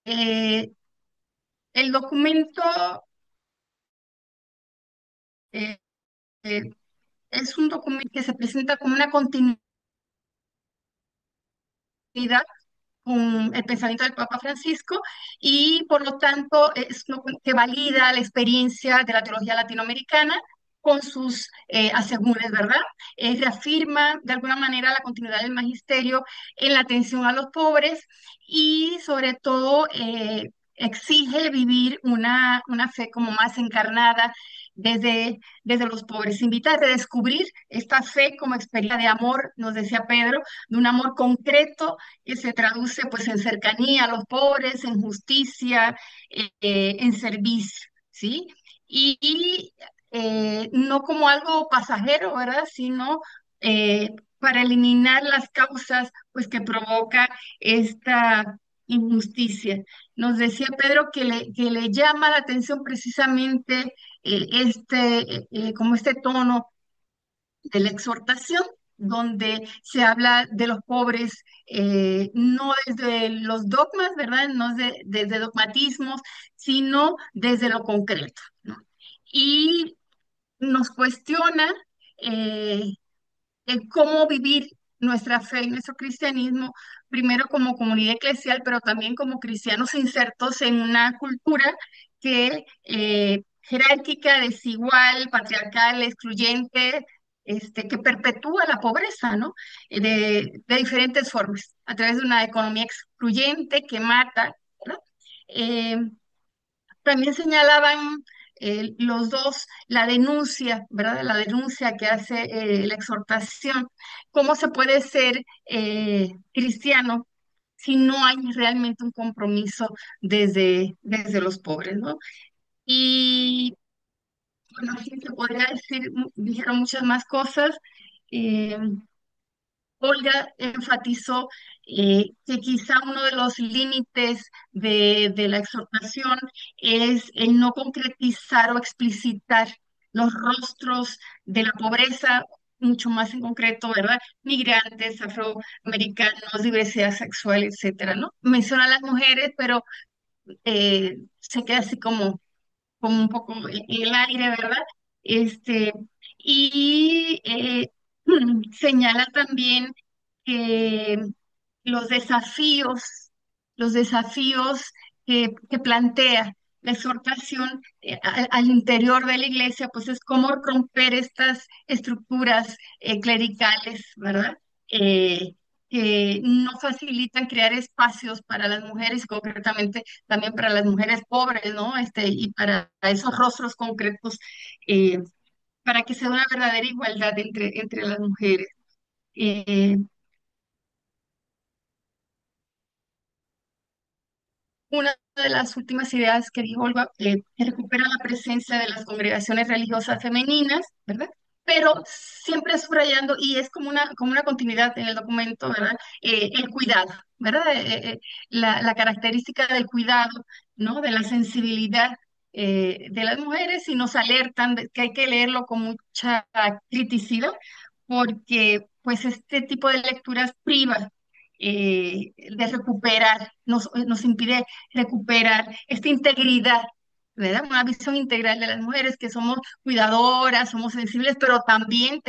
Eh, el documento eh, eh, es un documento que se presenta como una continuidad con el pensamiento del Papa Francisco y por lo tanto es lo que valida la experiencia de la teología latinoamericana con sus asegúnes, ¿verdad? Reafirma de alguna manera la continuidad del magisterio en la atención a los pobres y sobre todo exige vivir una fe como más encarnada desde los pobres. Invita a redescubrir esta fe como experiencia de amor, nos decía Pedro, de un amor concreto que se traduce pues en cercanía a los pobres, en justicia, en servicio, ¿sí? Y no como algo pasajero, ¿verdad? Sino para eliminar las causas pues que provoca esta injusticia. Nos decía Pedro que le llama la atención precisamente como este tono de la exhortación, donde se habla de los pobres, no desde los dogmas, ¿verdad? No desde dogmatismos, sino desde lo concreto, ¿no? Y nos cuestiona eh, el cómo vivir nuestra fe y nuestro cristianismo, primero como comunidad eclesial, pero también como cristianos insertos en una cultura que jerárquica, desigual, patriarcal, excluyente, que perpetúa la pobreza, ¿no? De diferentes formas, a través de una economía excluyente que mata, ¿verdad? Eh, También señalaban los dos la denuncia, ¿verdad? La denuncia que hace la exhortación. ¿Cómo se puede ser cristiano si no hay realmente un compromiso desde los pobres, ¿no? Y bueno, así se podría decir, dijeron muchas más cosas. eh, Olga enfatizó que quizá uno de los límites de la exhortación es el no concretizar o explicitar los rostros de la pobreza, mucho más en concreto, ¿verdad? Migrantes, afroamericanos, diversidad sexual, etcétera, ¿no? Menciona a las mujeres, pero se queda así como un poco en el aire, ¿verdad? Este, y señala también que los desafíos, los desafíos que plantea la exhortación al interior de la iglesia, pues es cómo romper estas estructuras clericales, ¿verdad? Eh, que no facilitan crear espacios para las mujeres, concretamente también para las mujeres pobres, ¿no? Y para esos rostros concretos, eh, para que sea una verdadera igualdad entre las mujeres. Eh, Una de las últimas ideas que dijo Olga, que recupera la presencia de las congregaciones religiosas femeninas, ¿verdad? Pero siempre subrayando, y es como una continuidad en el documento, ¿verdad? El cuidado, ¿verdad? La característica del cuidado, ¿no? De la sensibilidad de las mujeres, y nos alertan de que hay que leerlo con mucha criticidad, porque pues este tipo de lecturas priva de recuperar, nos impide recuperar esta integridad, ¿verdad? Una visión integral de las mujeres, que somos cuidadoras, somos sensibles, pero también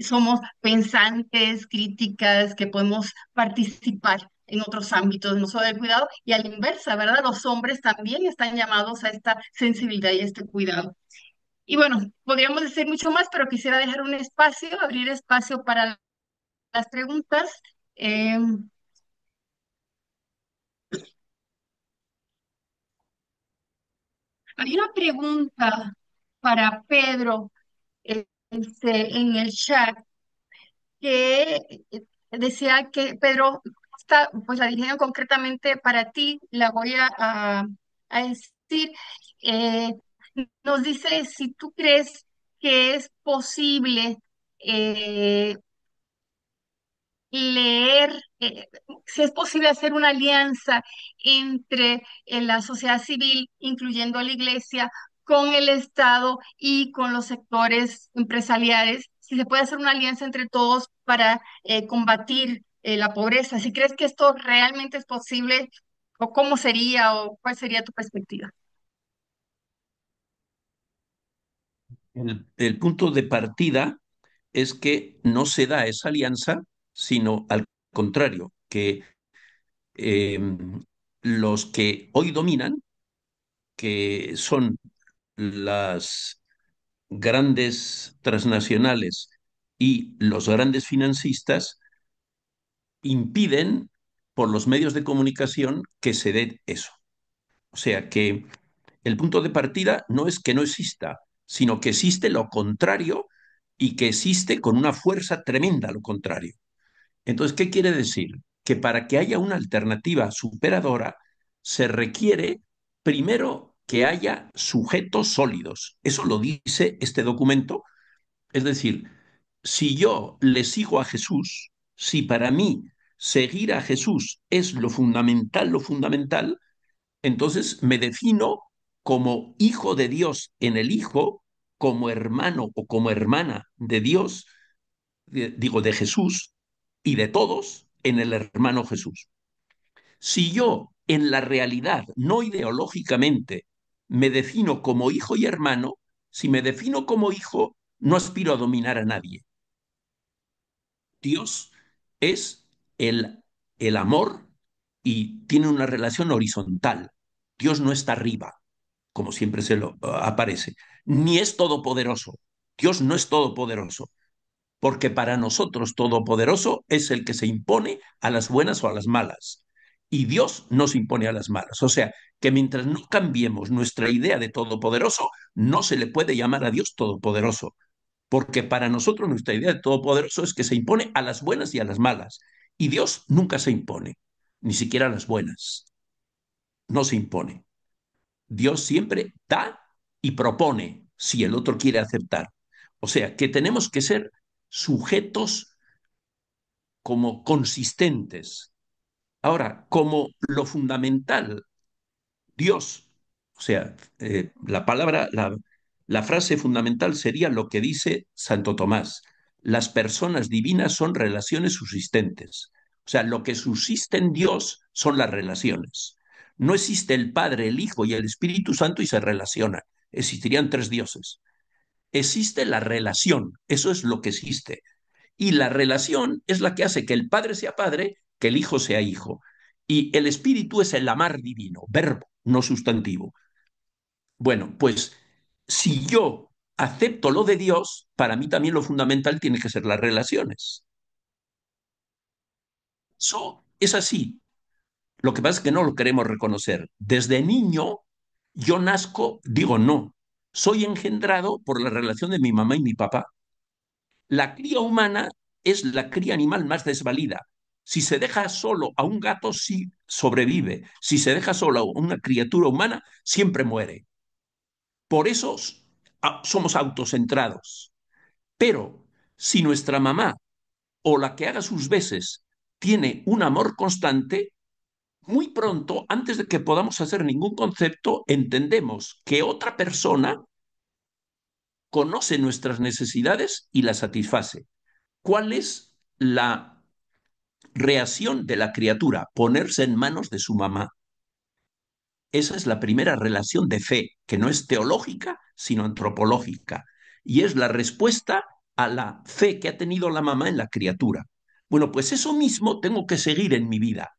somos pensantes, críticas, que podemos participar en otros ámbitos, no solo del cuidado, y a la inversa, ¿verdad? Los hombres también están llamados a esta sensibilidad y a este cuidado. Y bueno, podríamos decir mucho más, pero quisiera dejar un espacio, abrir espacio para las preguntas. Eh, Hay una pregunta para Pedro, en el chat, que decía que Pedro, pues la dirigieron concretamente para ti, la voy a decir. Eh, Nos dice si tú crees que es posible eh, leer, si es posible hacer una alianza entre la sociedad civil, incluyendo a la iglesia, con el Estado y con los sectores empresariales, si se puede hacer una alianza entre todos para combatir la pobreza. Si crees que esto realmente es posible, o cómo sería, o cuál sería tu perspectiva. El punto de partida es que no se da esa alianza, sino al contrario, que eh, los que hoy dominan, que son las grandes transnacionales y los grandes financistas, impiden por los medios de comunicación que se dé eso. O sea que el punto de partida no es que no exista, sino que existe lo contrario y que existe con una fuerza tremenda lo contrario. Entonces, ¿qué quiere decir? Que para que haya una alternativa superadora se requiere primero que haya sujetos sólidos. Eso lo dice este documento. Es decir, si yo le sigo a Jesús, si para mí seguir a Jesús es lo fundamental, entonces me defino como hijo de Dios en el Hijo, como hermano o como hermana de Dios, digo, de Jesús y de todos en el hermano Jesús. Si yo en la realidad, no ideológicamente, me defino como hijo y hermano, si me defino como hijo, no aspiro a dominar a nadie. Dios es el amor y tiene una relación horizontal. Dios no está arriba, como siempre se lo aparece, ni es todopoderoso. Dios no es todopoderoso, porque para nosotros todopoderoso es el que se impone a las buenas o a las malas. Y Dios no se impone a las malas. O sea, que mientras no cambiemos nuestra idea de todopoderoso, no se le puede llamar a Dios todopoderoso, porque para nosotros nuestra idea de todopoderoso es que se impone a las buenas y a las malas. Y Dios nunca se impone, ni siquiera a las buenas. No se impone. Dios siempre da y propone si el otro quiere aceptar. O sea, que tenemos que ser sujetos como consistentes. Ahora, como lo fundamental, Dios, o sea, la frase fundamental sería lo que dice Santo Tomás: las personas divinas son relaciones subsistentes. O sea, lo que subsiste en Dios son las relaciones. No existe el Padre, el Hijo y el Espíritu Santo y se relacionan. Existirían tres dioses. Existe la relación, eso es lo que existe. Y la relación es la que hace que el Padre sea Padre, que el Hijo sea Hijo. Y el Espíritu es el amar divino, verbo, no sustantivo. Bueno, pues si yo acepto lo de Dios, para mí también lo fundamental tiene que ser las relaciones. Eso es así. Lo que pasa es que no lo queremos reconocer. Desde niño yo nazco, digo no, soy engendrado por la relación de mi mamá y mi papá. La cría humana es la cría animal más desvalida. Si se deja solo a un gato, sí sobrevive. Si se deja solo a una criatura humana, siempre muere. Por eso somos autocentrados. Pero si nuestra mamá o la que haga sus veces tiene un amor constante, muy pronto, antes de que podamos hacer ningún concepto, entendemos que otra persona conoce nuestras necesidades y las satisface. ¿Cuál es la reacción de la criatura? Ponerse en manos de su mamá. Esa es la primera relación de fe, que no es teológica, sino antropológica. Y es la respuesta a la fe que ha tenido la mamá en la criatura. Bueno, pues eso mismo tengo que seguir en mi vida.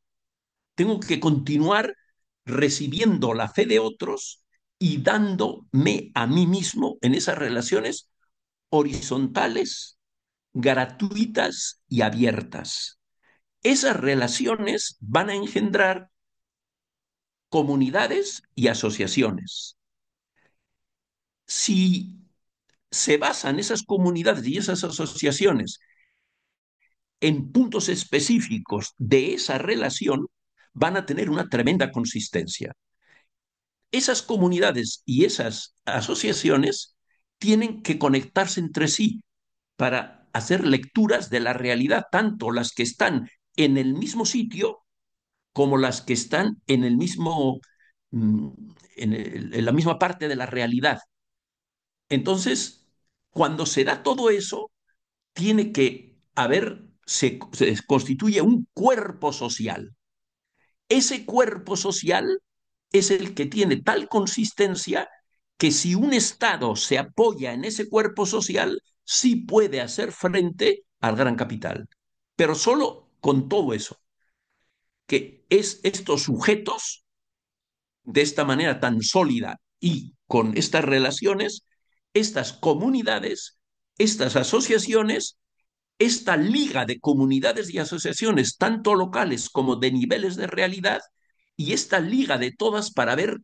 Tengo que continuar recibiendo la fe de otros y dándome a mí mismo en esas relaciones horizontales, gratuitas y abiertas. Esas relaciones van a engendrar comunidades y asociaciones. Si se basan esas comunidades y esas asociaciones en puntos específicos de esa relación, van a tener una tremenda consistencia. Esas comunidades y esas asociaciones tienen que conectarse entre sí para hacer lecturas de la realidad, tanto las que están en el mismo sitio como las que están en el mismo, mm, en la misma parte de la realidad. Entonces, cuando se da todo eso, tiene que haber, se constituye un cuerpo social. Ese cuerpo social es el que tiene tal consistencia que si un Estado se apoya en ese cuerpo social, sí puede hacer frente al gran capital. Pero solo con todo eso, que es estos sujetos de esta manera tan sólida y con estas relaciones, estas comunidades, estas asociaciones, esta liga de comunidades y asociaciones, tanto locales como de niveles de realidad, y esta liga de todas para ver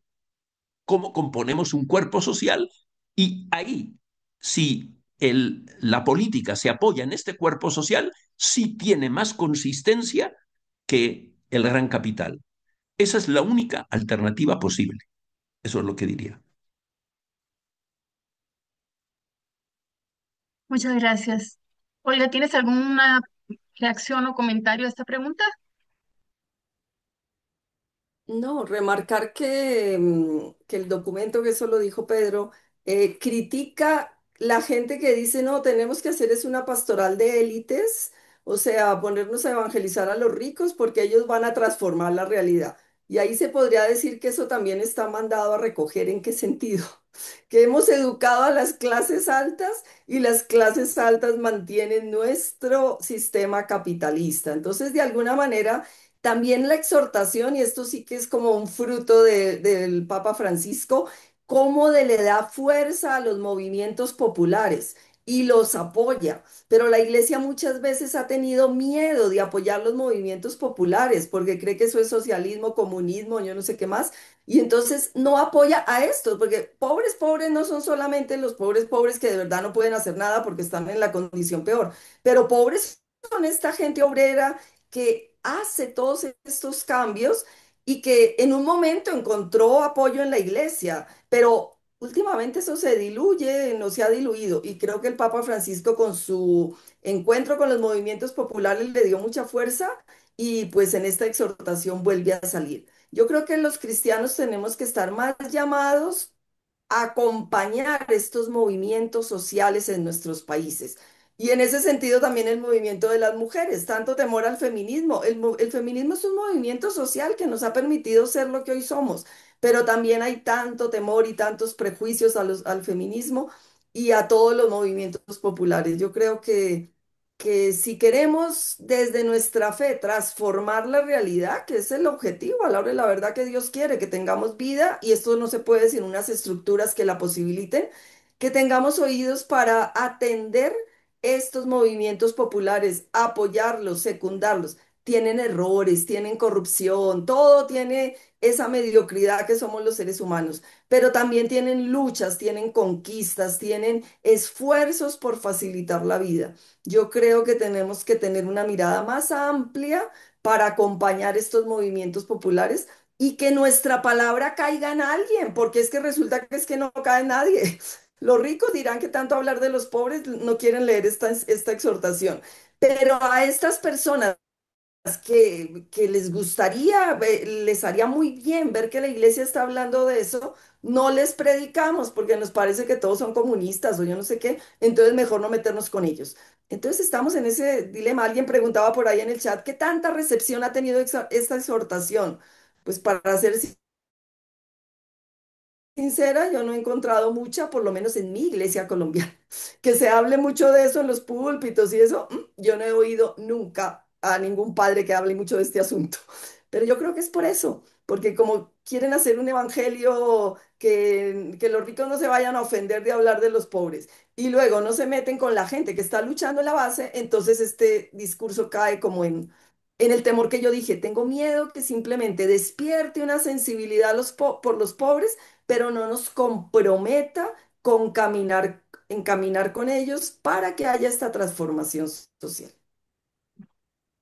cómo componemos un cuerpo social, y ahí, si la política se apoya en este cuerpo social, sí tiene más consistencia que el gran capital. Esa es la única alternativa posible. Eso es lo que diría. Muchas gracias. Olga, ¿tienes alguna reacción o comentario a esta pregunta? No, remarcar que, que el documento, que eso lo dijo Pedro, critica la gente que dice, no, tenemos que hacer es una pastoral de élites, o sea, ponernos a evangelizar a los ricos porque ellos van a transformar la realidad. Y ahí se podría decir que eso también está mandado a recoger. ¿En qué sentido? Que hemos educado a las clases altas y las clases altas mantienen nuestro sistema capitalista. Entonces, de alguna manera, también la exhortación, y esto sí que es como un fruto del Papa Francisco, cómo le da fuerza a los movimientos populares y los apoya. Pero la iglesia muchas veces ha tenido miedo de apoyar los movimientos populares porque cree que eso es socialismo, comunismo, yo no sé qué más. Y entonces no apoya a estos, porque pobres, pobres no son solamente los pobres, pobres que de verdad no pueden hacer nada porque están en la condición peor, pero pobres son esta gente obrera que hace todos estos cambios y que en un momento encontró apoyo en la iglesia, pero últimamente eso se diluye, no se ha diluido. Y creo que el Papa Francisco con su encuentro con los movimientos populares le dio mucha fuerza y pues en esta exhortación vuelve a salir. Yo creo que los cristianos tenemos que estar más llamados a acompañar estos movimientos sociales en nuestros países. Y en ese sentido también el movimiento de las mujeres, tanto temor al feminismo. El feminismo es un movimiento social que nos ha permitido ser lo que hoy somos, pero también hay tanto temor y tantos prejuicios al feminismo y a todos los movimientos populares. Yo creo que si queremos desde nuestra fe transformar la realidad, que es el objetivo a la hora de la verdad que Dios quiere, que tengamos vida, y esto no se puede sin unas estructuras que la posibiliten, que tengamos oídos para atender estos movimientos populares, apoyarlos, secundarlos. Tienen errores, tienen corrupción, todo tiene esa mediocridad que somos los seres humanos, pero también tienen luchas, tienen conquistas, tienen esfuerzos por facilitar la vida. Yo creo que tenemos que tener una mirada más amplia para acompañar estos movimientos populares y que nuestra palabra caiga en alguien, porque es que resulta que es que no cae en nadie. Los ricos dirán que tanto hablar de los pobres no quieren leer esta exhortación, pero a estas personas que les gustaría, les haría muy bien ver que la iglesia está hablando de eso, no les predicamos porque nos parece que todos son comunistas o yo no sé qué, entonces mejor no meternos con ellos. Entonces estamos en ese dilema. Alguien preguntaba por ahí en el chat, ¿qué tanta recepción ha tenido esta exhortación? Pues para ser sincera, yo no he encontrado mucha, por lo menos en mi iglesia colombiana. Que se hable mucho de eso en los púlpitos y eso, yo no he oído nunca a ningún padre que hable mucho de este asunto. Pero yo creo que es por eso, porque como quieren hacer un evangelio que los ricos no se vayan a ofender de hablar de los pobres y luego no se meten con la gente que está luchando en la base, entonces este discurso cae como en el temor que yo dije, tengo miedo que simplemente despierte una sensibilidad por los pobres pero no nos comprometa con caminar, en caminar con ellos para que haya esta transformación social.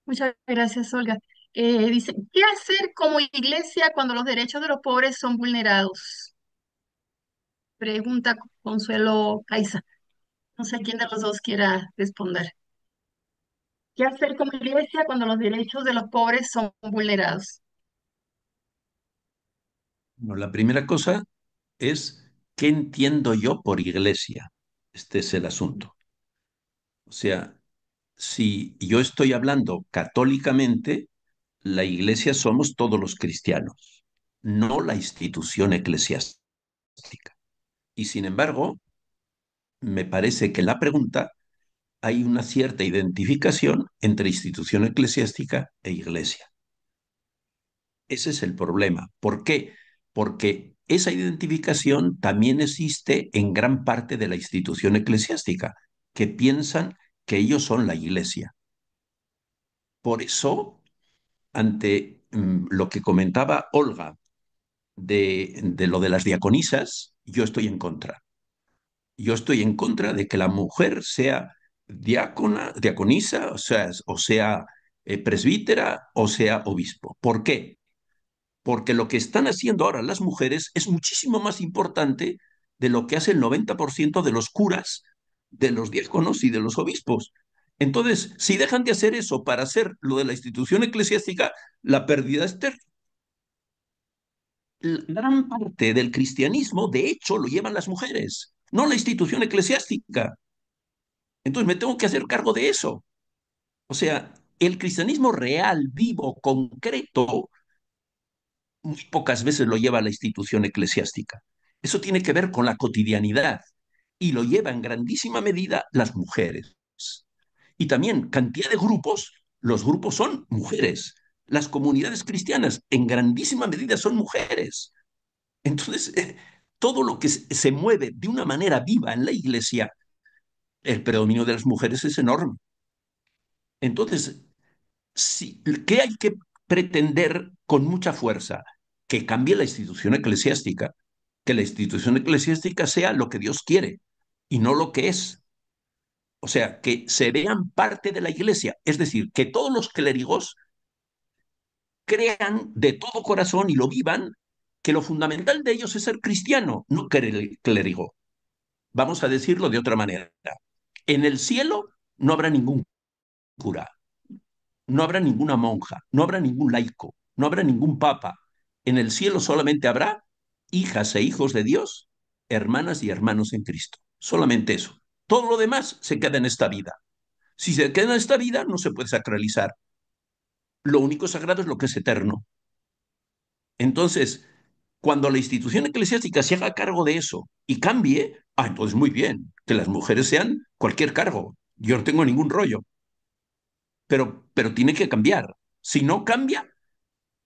Muchas gracias, Olga. Dice, ¿qué hacer como iglesia cuando los derechos de los pobres son vulnerados? Pregunta Consuelo Caiza. No sé quién de los dos quiera responder. ¿Qué hacer como iglesia cuando los derechos de los pobres son vulnerados? Bueno, la primera cosa es qué entiendo yo por iglesia. Este es el asunto. O sea, si yo estoy hablando católicamente, la iglesia somos todos los cristianos, no la institución eclesiástica. Y sin embargo, me parece que en la pregunta hay una cierta identificación entre institución eclesiástica e iglesia. Ese es el problema. ¿Por qué? Porque esa identificación también existe en gran parte de la institución eclesiástica, que piensan que ellos son la iglesia. Por eso, ante lo que comentaba Olga de lo de las diaconisas, yo estoy en contra. Yo estoy en contra de que la mujer sea diácona, diaconisa, o sea presbítera, o sea obispo. ¿Por qué? Porque lo que están haciendo ahora las mujeres es muchísimo más importante de lo que hace el 90% de los curas, de los diáconos y de los obispos. Entonces, si dejan de hacer eso para hacer lo de la institución eclesiástica, la pérdida es terrible. Gran parte del cristianismo, de hecho, lo llevan las mujeres, no la institución eclesiástica. Entonces me tengo que hacer cargo de eso. O sea, el cristianismo real, vivo, concreto, muy pocas veces lo lleva la institución eclesiástica. Eso tiene que ver con la cotidianidad y lo lleva en grandísima medida las mujeres. Y también cantidad de grupos, los grupos son mujeres. Las comunidades cristianas en grandísima medida son mujeres. Entonces, todo lo que se mueve de una manera viva en la iglesia, el predominio de las mujeres es enorme. Entonces, sí, ¿qué hay que pretender con mucha fuerza? Que cambie la institución eclesiástica, que la institución eclesiástica sea lo que Dios quiere y no lo que es. O sea, que se vean parte de la iglesia, es decir, que todos los clérigos crean de todo corazón y lo vivan, que lo fundamental de ellos es ser cristiano, no ser el clérigo. Vamos a decirlo de otra manera. En el cielo no habrá ningún cura, no habrá ninguna monja, no habrá ningún laico, no habrá ningún papa. En el cielo solamente habrá hijas e hijos de Dios, hermanas y hermanos en Cristo. Solamente eso. Todo lo demás se queda en esta vida. Si se queda en esta vida, no se puede sacralizar. Lo único sagrado es lo que es eterno. Entonces, cuando la institución eclesiástica se haga cargo de eso y cambie, entonces muy bien, que las mujeres sean cualquier cargo. Yo no tengo ningún rollo, pero tiene que cambiar. Si no cambia,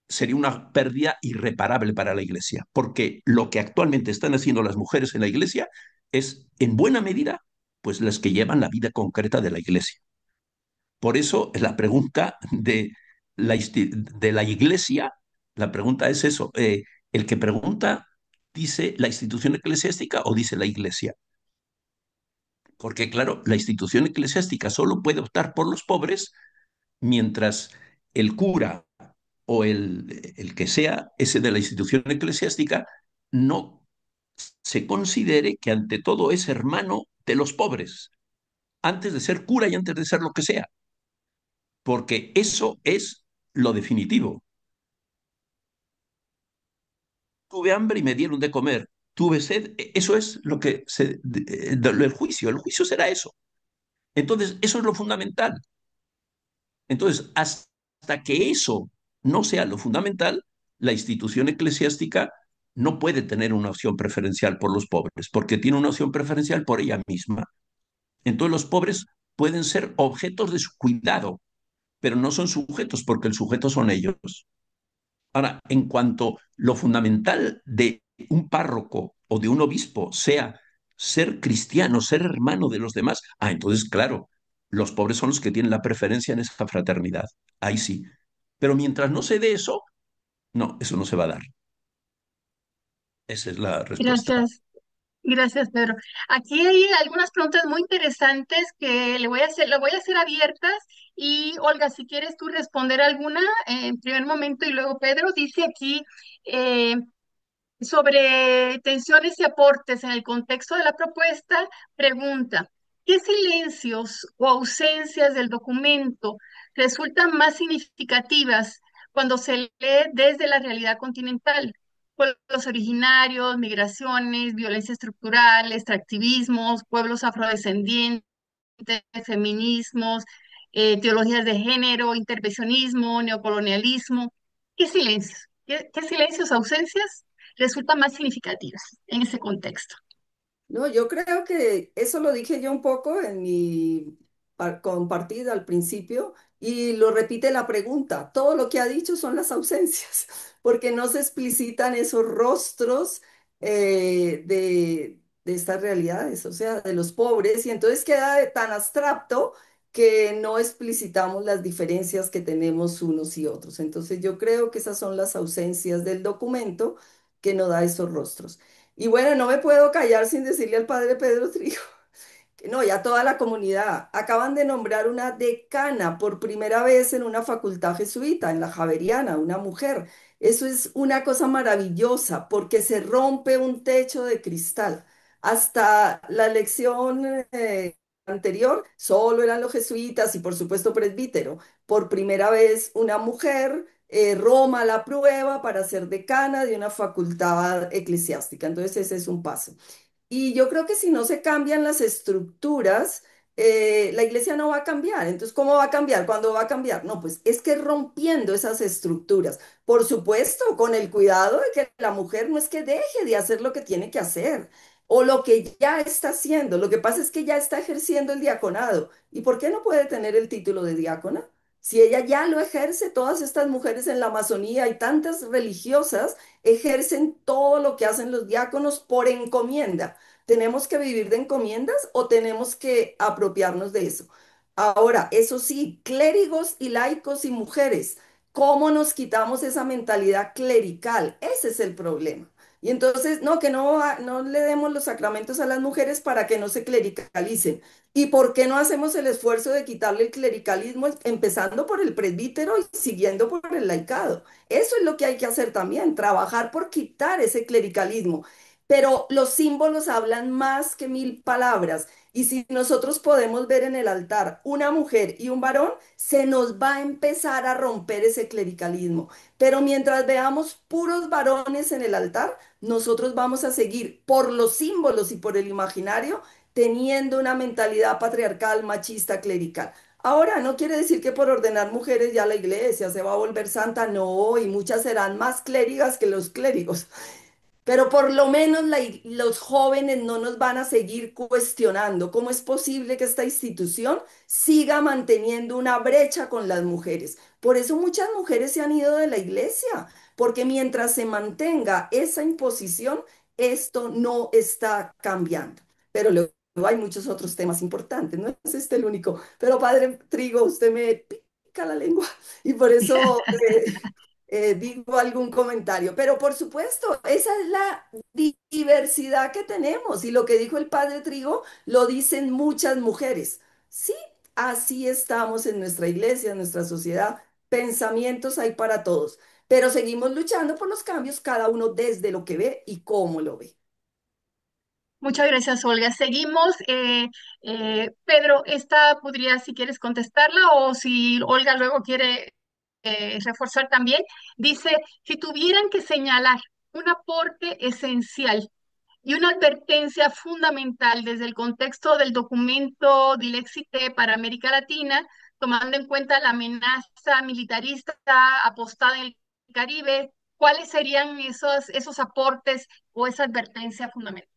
sería una pérdida irreparable para la Iglesia, porque lo que actualmente están haciendo las mujeres en la Iglesia es, en buena medida, pues las que llevan la vida concreta de la Iglesia. Por eso la pregunta de la Iglesia, la pregunta es eso, el que pregunta dice la institución eclesiástica o dice la Iglesia. Porque claro, la institución eclesiástica solo puede optar por los pobres mientras el cura o el que sea ese de la institución eclesiástica no se considere que ante todo es hermano de los pobres, antes de ser cura y antes de ser lo que sea, porque eso es lo definitivo. Tuve hambre y me dieron de comer, tuve sed, eso es lo que el juicio será eso. Entonces, eso es lo fundamental. Entonces, hasta que eso no sea lo fundamental, la institución eclesiástica no puede tener una opción preferencial por los pobres, porque tiene una opción preferencial por ella misma. Entonces, los pobres pueden ser objetos de su cuidado, pero no son sujetos, porque el sujeto son ellos. Ahora, en cuanto lo fundamental de un párroco o de un obispo sea ser cristiano, ser hermano de los demás, entonces, claro, los pobres son los que tienen la preferencia en esa fraternidad. Ahí sí. Pero mientras no se dé eso, no, eso no se va a dar. Esa es la respuesta. Gracias, gracias, Pedro. Aquí hay algunas preguntas muy interesantes que le voy a hacer abiertas y Olga, si quieres tú responder alguna en primer momento y luego Pedro dice aquí eh, sobre tensiones y aportes en el contexto de la propuesta, pregunta, ¿qué silencios o ausencias del documento resultan más significativas cuando se lee desde la realidad continental? Pueblos originarios, migraciones, violencia estructural, extractivismos, pueblos afrodescendientes, feminismos, teologías de género, intervencionismo, neocolonialismo. ¿Qué silencios? ¿Qué silencios, ausencias resultan más significativas en ese contexto? No, yo creo que eso lo dije yo un poco en mi compartida al principio y lo repite la pregunta. Todo lo que ha dicho son las ausencias, porque no se explicitan esos rostros de estas realidades, o sea, de los pobres, y entonces queda tan abstracto que no explicitamos las diferencias que tenemos unos y otros. Entonces yo creo que esas son las ausencias del documento que no da esos rostros. Y bueno, no me puedo callar sin decirle al padre Pedro Trigo, que no, ya toda la comunidad, acaban de nombrar una decana por primera vez en una facultad jesuita, en la Javeriana, una mujer. Eso es una cosa maravillosa porque se rompe un techo de cristal. Hasta la elección anterior solo eran los jesuitas y por supuesto presbítero. Por primera vez una mujer Roma la prueba para ser decana de una facultad eclesiástica. Entonces ese es un paso. Y yo creo que si no se cambian las estructuras, la iglesia no va a cambiar. Entonces, ¿cómo va a cambiar? ¿Cuándo va a cambiar? No, pues es que rompiendo esas estructuras. Por supuesto, con el cuidado de que la mujer no es que deje de hacer lo que tiene que hacer o lo que ya está haciendo. Lo que pasa es que ya está ejerciendo el diaconado. ¿Y por qué no puede tener el título de diácona? Si ella ya lo ejerce, todas estas mujeres en la Amazonía y tantas religiosas ejercen todo lo que hacen los diáconos por encomienda. ¿Tenemos que vivir de encomiendas o tenemos que apropiarnos de eso? Ahora, eso sí, clérigos y laicos y mujeres, ¿cómo nos quitamos esa mentalidad clerical? Ese es el problema. Y entonces, no, que no, no le demos los sacramentos a las mujeres para que no se clericalicen. ¿Y por qué no hacemos el esfuerzo de quitarle el clericalismo, empezando por el presbítero y siguiendo por el laicado? Eso es lo que hay que hacer también, trabajar por quitar ese clericalismo. Pero los símbolos hablan más que mil palabras. Y si nosotros podemos ver en el altar una mujer y un varón, se nos va a empezar a romper ese clericalismo. Pero mientras veamos puros varones en el altar, nosotros vamos a seguir por los símbolos y por el imaginario teniendo una mentalidad patriarcal, machista, clerical. Ahora, no quiere decir que por ordenar mujeres ya la iglesia se va a volver santa, no, y muchas serán más clérigas que los clérigos. Pero por lo menos los jóvenes no nos van a seguir cuestionando cómo es posible que esta institución siga manteniendo una brecha con las mujeres. Por eso muchas mujeres se han ido de la iglesia, porque mientras se mantenga esa imposición, esto no está cambiando. Pero luego hay muchos otros temas importantes, no es este el único. Pero Padre Trigo, usted me pica la lengua y por eso digo algún comentario, pero por supuesto, esa es la diversidad que tenemos y lo que dijo el padre Trigo lo dicen muchas mujeres. Sí, así estamos en nuestra iglesia, en nuestra sociedad, pensamientos hay para todos, pero seguimos luchando por los cambios, cada uno desde lo que ve y cómo lo ve. Muchas gracias, Olga. Seguimos. Pedro, esta podría, si quieres contestarla o si Olga luego quiere reforzar también. Dice, si tuvieran que señalar un aporte esencial y una advertencia fundamental desde el contexto del documento Dilexite para América Latina, tomando en cuenta la amenaza militarista apostada en el Caribe, ¿cuáles serían esos aportes o esa advertencia fundamental?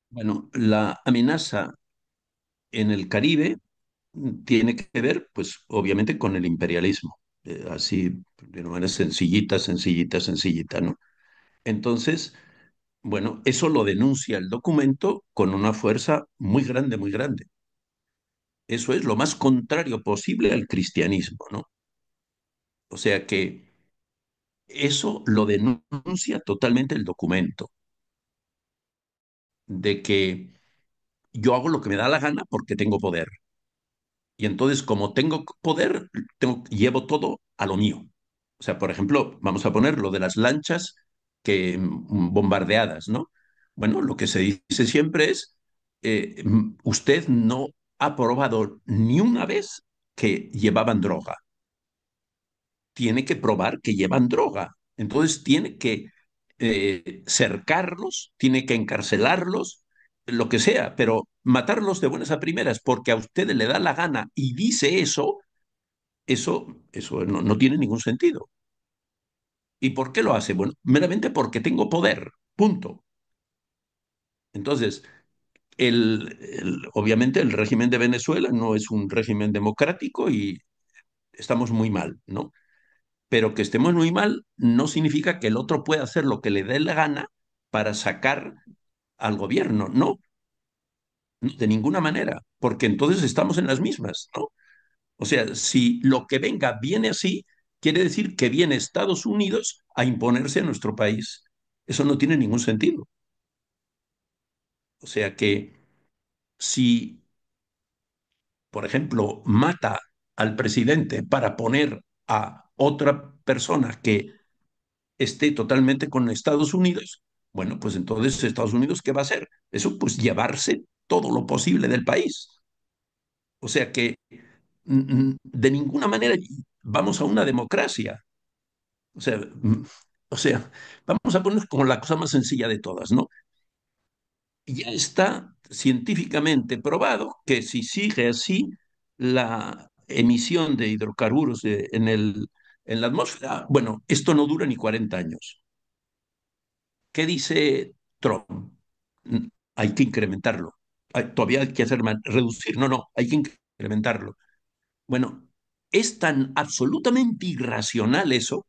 Bueno, la amenaza en el Caribe tiene que ver, pues, obviamente con el imperialismo. Así, de una manera sencillita, sencillita, sencillita, ¿no? Entonces, bueno, eso lo denuncia el documento con una fuerza muy grande, muy grande. Eso es lo más contrario posible al cristianismo, ¿no? O sea que eso lo denuncia totalmente el documento, de que yo hago lo que me da la gana porque tengo poder. Y entonces, como tengo poder, llevo todo a lo mío. O sea, por ejemplo, vamos a poner lo de las lanchas que bombardeadas, ¿no? Bueno, lo que se dice siempre es, usted no ha probado ni una vez que llevaban droga. Tiene que probar que llevan droga. Entonces tiene que cercarlos, tiene que encarcelarlos, lo que sea, pero matarlos de buenas a primeras porque a usted le da la gana y dice eso no tiene ningún sentido. ¿Y por qué lo hace? Bueno, meramente porque tengo poder, punto. Entonces, obviamente el régimen de Venezuela no es un régimen democrático y estamos muy mal, ¿no? Pero que estemos muy mal no significa que el otro pueda hacer lo que le dé la gana para sacar al gobierno, no, no, de ninguna manera, porque entonces estamos en las mismas, ¿no? O sea, si lo que venga viene así, quiere decir que viene Estados Unidos a imponerse a nuestro país. Eso no tiene ningún sentido. O sea que si, por ejemplo, mata al presidente para poner a otra persona que esté totalmente con Estados Unidos, bueno, pues entonces Estados Unidos, ¿qué va a hacer? Eso, pues llevarse todo lo posible del país. O sea que de ninguna manera vamos a una democracia. O sea, o sea, vamos a poner como la cosa más sencilla de todas, ¿no? Ya está científicamente probado que si sigue así la emisión de hidrocarburos en la atmósfera, bueno, esto no dura ni 40 años. ¿Qué dice Trump? Hay que incrementarlo. Todavía hay que hacer más, reducir. No, no, hay que incrementarlo. Bueno, es tan absolutamente irracional eso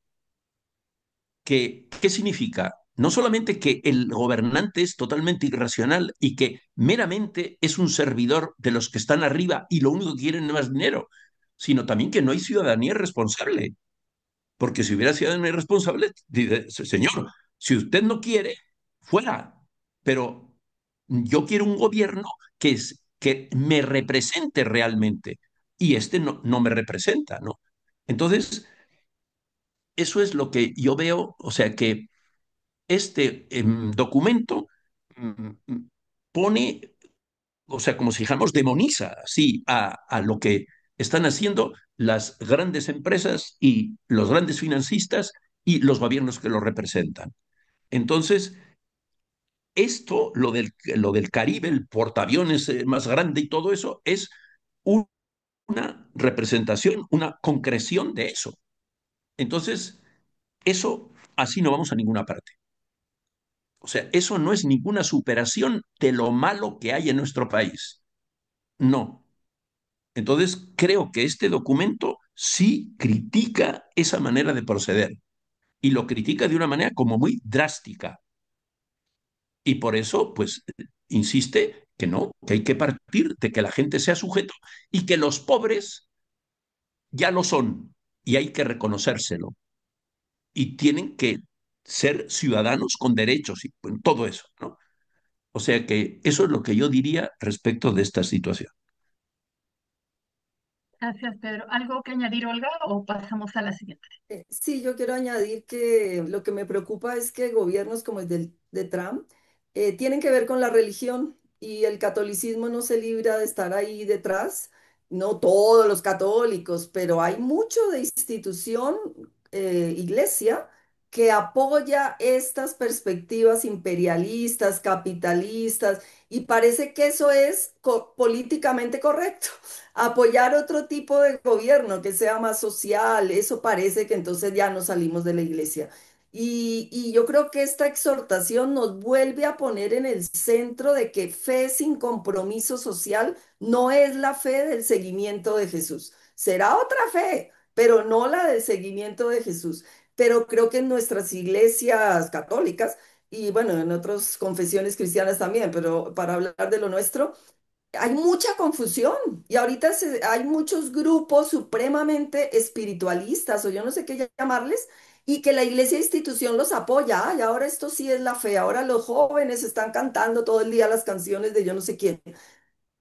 que, ¿qué significa? No solamente que el gobernante es totalmente irracional y que meramente es un servidor de los que están arriba y lo único que quieren es más dinero, sino también que no hay ciudadanía responsable. Porque si hubiera ciudadanía responsable, dice, señor, si usted no quiere, fuera. Pero yo quiero un gobierno que me represente realmente. Y este no me representa, ¿no? Entonces, eso es lo que yo veo, o sea que este documento pone, o sea, como si dijéramos, demoniza así a lo que están haciendo las grandes empresas y los grandes financistas y los gobiernos que los representan. Entonces, esto, lo del Caribe, el portaaviones más grande y todo eso, es un- una representación, una concreción de eso. Entonces, eso así no vamos a ninguna parte. O sea, eso no es ninguna superación de lo malo que hay en nuestro país. No. Entonces, creo que este documento sí critica esa manera de proceder y lo critica de una manera como muy drástica. Y por eso, pues, insiste que no, que hay que partir de que la gente sea sujeto y que los pobres ya lo son y hay que reconocérselo y tienen que ser ciudadanos con derechos y bueno, todo eso, ¿no? O sea que eso es lo que yo diría respecto de esta situación. Gracias, Pedro. ¿Algo que añadir, Olga, o pasamos a la siguiente? Sí, yo quiero añadir que lo que me preocupa es que gobiernos como el de Trump tienen que ver con la religión y el catolicismo no se libra de estar ahí detrás. No todos los católicos, pero hay mucho de institución, iglesia, que apoya estas perspectivas imperialistas, capitalistas, y parece que eso es políticamente correcto. Apoyar otro tipo de gobierno que sea más social, eso parece que entonces ya nos salimos de la iglesia. Y yo creo que esta exhortación nos vuelve a poner en el centro de que fe sin compromiso social no es la fe del seguimiento de Jesús. Será otra fe, pero no la del seguimiento de Jesús. Pero creo que en nuestras iglesias católicas y bueno, en otras confesiones cristianas también, pero para hablar de lo nuestro, hay mucha confusión y ahorita hay muchos grupos supremamente espiritualistas o yo no sé qué llamarles y que la iglesia institución los apoya. Ay, ahora esto sí es la fe, ahora los jóvenes están cantando todo el día las canciones de yo no sé quién.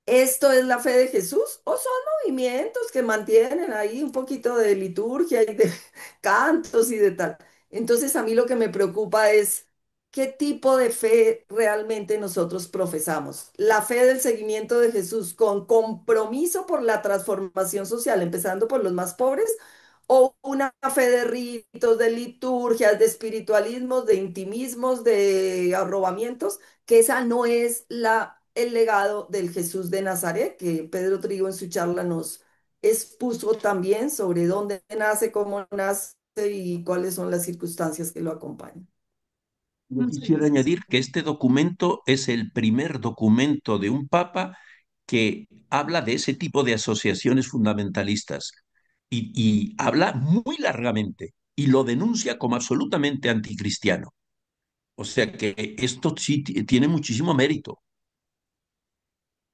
¿Esto es la fe de Jesús o son movimientos que mantienen ahí un poquito de liturgia y de cantos y de tal? Entonces a mí lo que me preocupa es qué tipo de fe realmente nosotros profesamos. La fe del seguimiento de Jesús con compromiso por la transformación social, empezando por los más pobres, o una fe de ritos, de liturgias, de espiritualismos, de intimismos, de arrobamientos, que esa no es el legado del Jesús de Nazaret, que Pedro Trigo en su charla nos expuso también sobre dónde nace, cómo nace y cuáles son las circunstancias que lo acompañan. Yo Muchas quisiera gracias. añadir que este documento es el primer documento de un papa que habla de ese tipo de asociaciones fundamentalistas y habla muy largamente y lo denuncia como absolutamente anticristiano. O sea que esto sí tiene muchísimo mérito,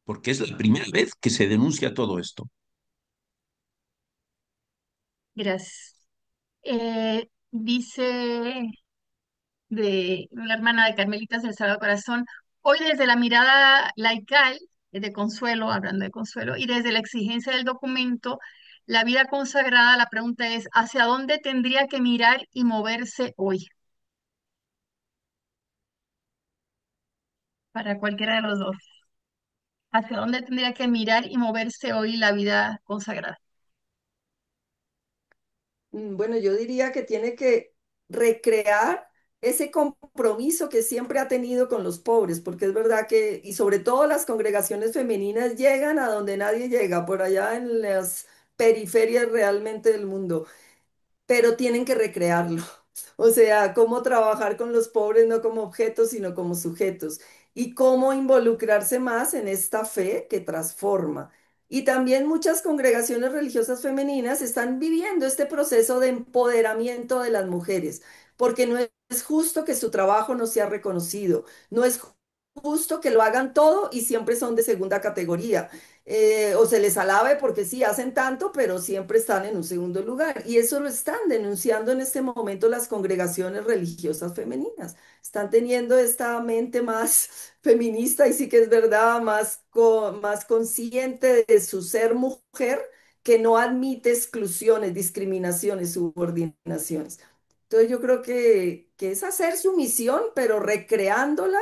porque es la primera vez que se denuncia todo esto. Gracias. Dice de una hermana de Carmelitas del Sagrado Corazón, hoy desde la mirada laical, de Consuelo, hablando de Consuelo, y desde la exigencia del documento, la vida consagrada, la pregunta es, ¿hacia dónde tendría que mirar y moverse hoy? Para cualquiera de los dos. ¿Hacia dónde tendría que mirar y moverse hoy la vida consagrada? Bueno, yo diría que tiene que recrear ese compromiso que siempre ha tenido con los pobres, porque es verdad que, y sobre todo las congregaciones femeninas llegan a donde nadie llega, por allá en las periferias realmente del mundo, pero tienen que recrearlo. O sea, cómo trabajar con los pobres no como objetos, sino como sujetos. Y cómo involucrarse más en esta fe que transforma. Y también muchas congregaciones religiosas femeninas están viviendo este proceso de empoderamiento de las mujeres, porque no es justo que su trabajo no sea reconocido, no es justo que lo hagan todo y siempre son de segunda categoría o se les alabe porque sí, hacen tanto, pero siempre están en un segundo lugar. Y eso lo están denunciando en este momento las congregaciones religiosas femeninas. Están teniendo esta mente más feminista y sí que es verdad, más consciente de su ser mujer, que no admite exclusiones, discriminaciones, subordinaciones. Entonces yo creo que es hacer su misión, pero recreándola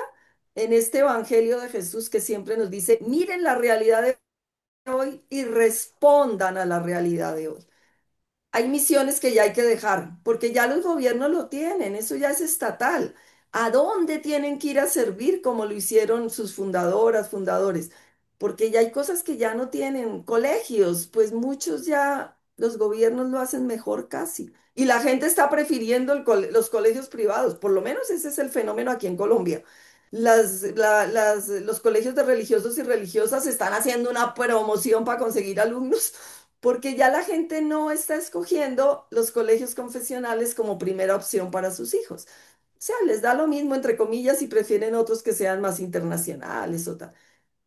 en este Evangelio de Jesús que siempre nos dice, miren la realidad de hoy y respondan a la realidad de hoy. Hay misiones que ya hay que dejar, porque ya los gobiernos lo tienen, eso ya es estatal. ¿A dónde tienen que ir a servir como lo hicieron sus fundadoras, fundadores? Porque ya hay cosas que ya no tienen. Colegios, pues muchos ya los gobiernos lo hacen mejor casi. Y la gente está prefiriendo los colegios privados. Por lo menos ese es el fenómeno aquí en Colombia. Los colegios de religiosos y religiosas están haciendo una promoción para conseguir alumnos, porque ya la gente no está escogiendo los colegios confesionales como primera opción para sus hijos. O sea, les da lo mismo, entre comillas, y prefieren otros que sean más internacionales o tal.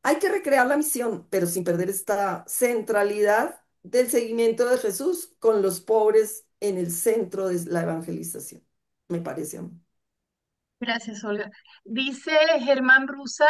Hay que recrear la misión, pero sin perder esta centralidad del seguimiento de Jesús con los pobres en el centro de la evangelización, me parece a mí. Gracias, Olga. Dice Germán Brusa,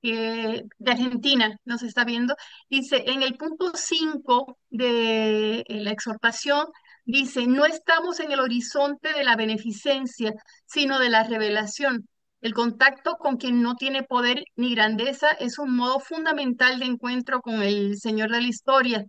que de Argentina nos está viendo. Dice, en el punto 5 de la exhortación, dice, no estamos en el horizonte de la beneficencia, sino de la revelación. El contacto con quien no tiene poder ni grandeza es un modo fundamental de encuentro con el Señor de la historia.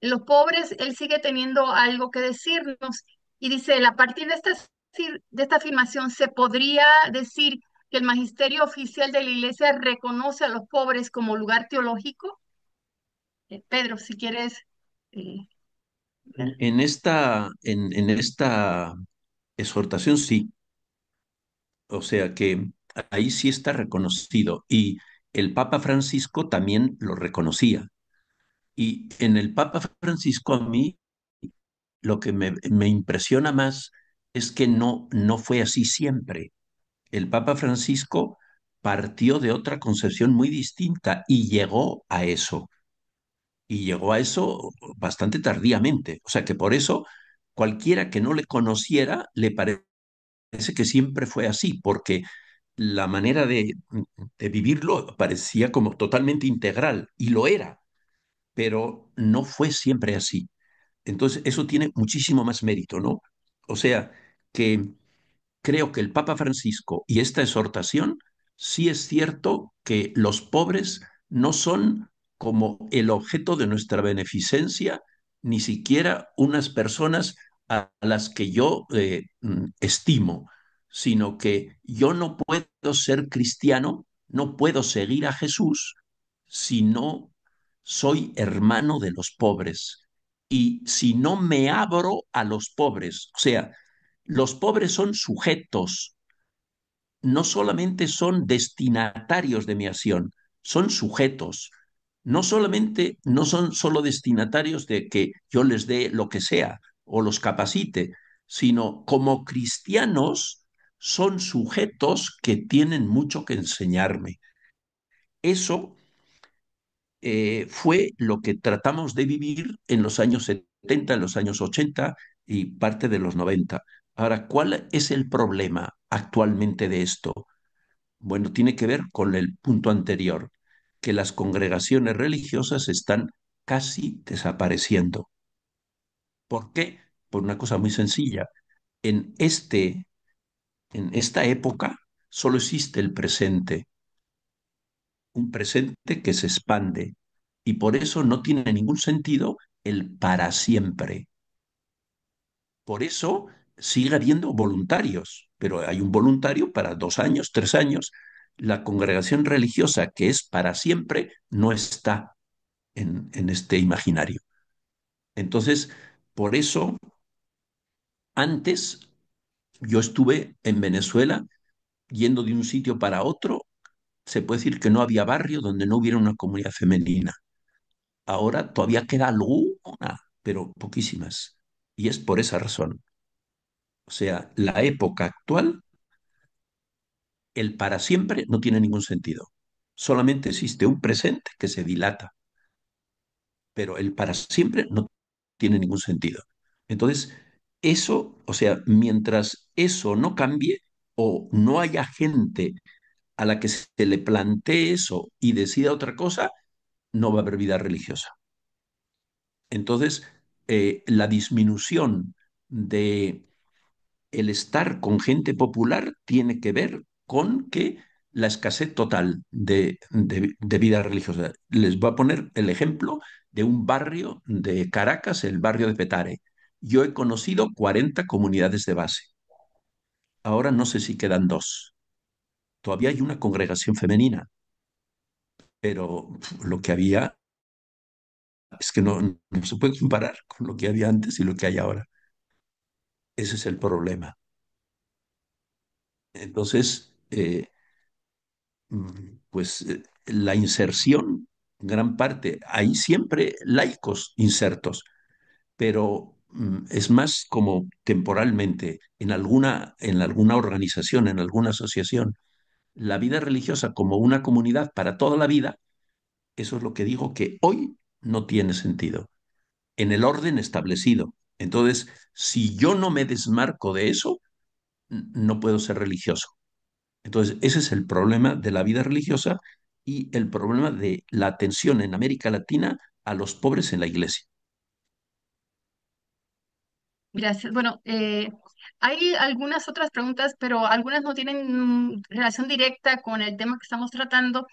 Los pobres, Él sigue teniendo algo que decirnos. Y dice, a partir de esta afirmación, ¿se podría decir que el magisterio oficial de la Iglesia reconoce a los pobres como lugar teológico? Pedro, si quieres. eh, En esta exhortación sí, o sea que ahí sí está reconocido y el Papa Francisco también lo reconocía. Y en el Papa Francisco a mí lo que me impresiona más es que no fue así siempre. El Papa Francisco partió de otra concepción muy distinta y llegó a eso. Y llegó a eso bastante tardíamente. O sea que por eso cualquiera que no le conociera le parece que siempre fue así, porque la manera de vivirlo parecía como totalmente integral y lo era, pero no fue siempre así. Entonces, eso tiene muchísimo más mérito, ¿no? O sea, que creo que el Papa Francisco y esta exhortación, sí es cierto que los pobres no son como el objeto de nuestra beneficencia, ni siquiera unas personas a las que yo estimo, sino que yo no puedo ser cristiano, no puedo seguir a Jesús si no soy hermano de los pobres y si no me abro a los pobres. O sea, los pobres son sujetos, no solamente son destinatarios de mi acción, son sujetos. No solamente no son solo destinatarios de que yo les dé lo que sea o los capacite, sino como cristianos son sujetos que tienen mucho que enseñarme. Eso fue lo que tratamos de vivir en los años 70, en los años 80 y parte de los 90. Ahora, ¿cuál es el problema actualmente de esto? Bueno, tiene que ver con el punto anterior, que las congregaciones religiosas están casi desapareciendo. ¿Por qué? Por una cosa muy sencilla. En en esta época solo existe el presente, un presente que se expande y por eso no tiene ningún sentido el para siempre. Por eso sigue habiendo voluntarios, pero hay un voluntario para 2 años, 3 años. La congregación religiosa que es para siempre no está en este imaginario. Entonces, por eso, antes yo estuve en Venezuela yendo de un sitio para otro, se puede decir que no había barrio donde no hubiera una comunidad femenina. Ahora todavía queda alguna, pero poquísimas. Y es por esa razón. O sea, la época actual, el para siempre no tiene ningún sentido. Solamente existe un presente que se dilata, pero el para siempre no tiene ningún sentido. Entonces, eso, o sea, mientras eso no cambie o no haya gente a la que se le plantee eso y decida otra cosa, no va a haber vida religiosa. Entonces, la disminución de el estar con gente popular tiene que ver con que la escasez total de vida religiosa. Les voy a poner el ejemplo de un barrio de Caracas, el barrio de Petare. Yo he conocido 40 comunidades de base. Ahora no sé si quedan dos. Todavía hay una congregación femenina, pero lo que había es que no se puede comparar con lo que había antes y lo que hay ahora. Ese es el problema. Entonces, la inserción, gran parte, hay siempre laicos insertos, pero es más como temporalmente en alguna organización, en alguna asociación. La vida religiosa como una comunidad para toda la vida, eso es lo que digo que hoy no tiene sentido, en el orden establecido. Entonces, si yo no me desmarco de eso, no puedo ser religioso. Entonces, ese es el problema de la vida religiosa y el problema de la atención en América Latina a los pobres en la iglesia. Gracias. Bueno, hay algunas otras preguntas, pero algunas no tienen relación directa con el tema que estamos tratando.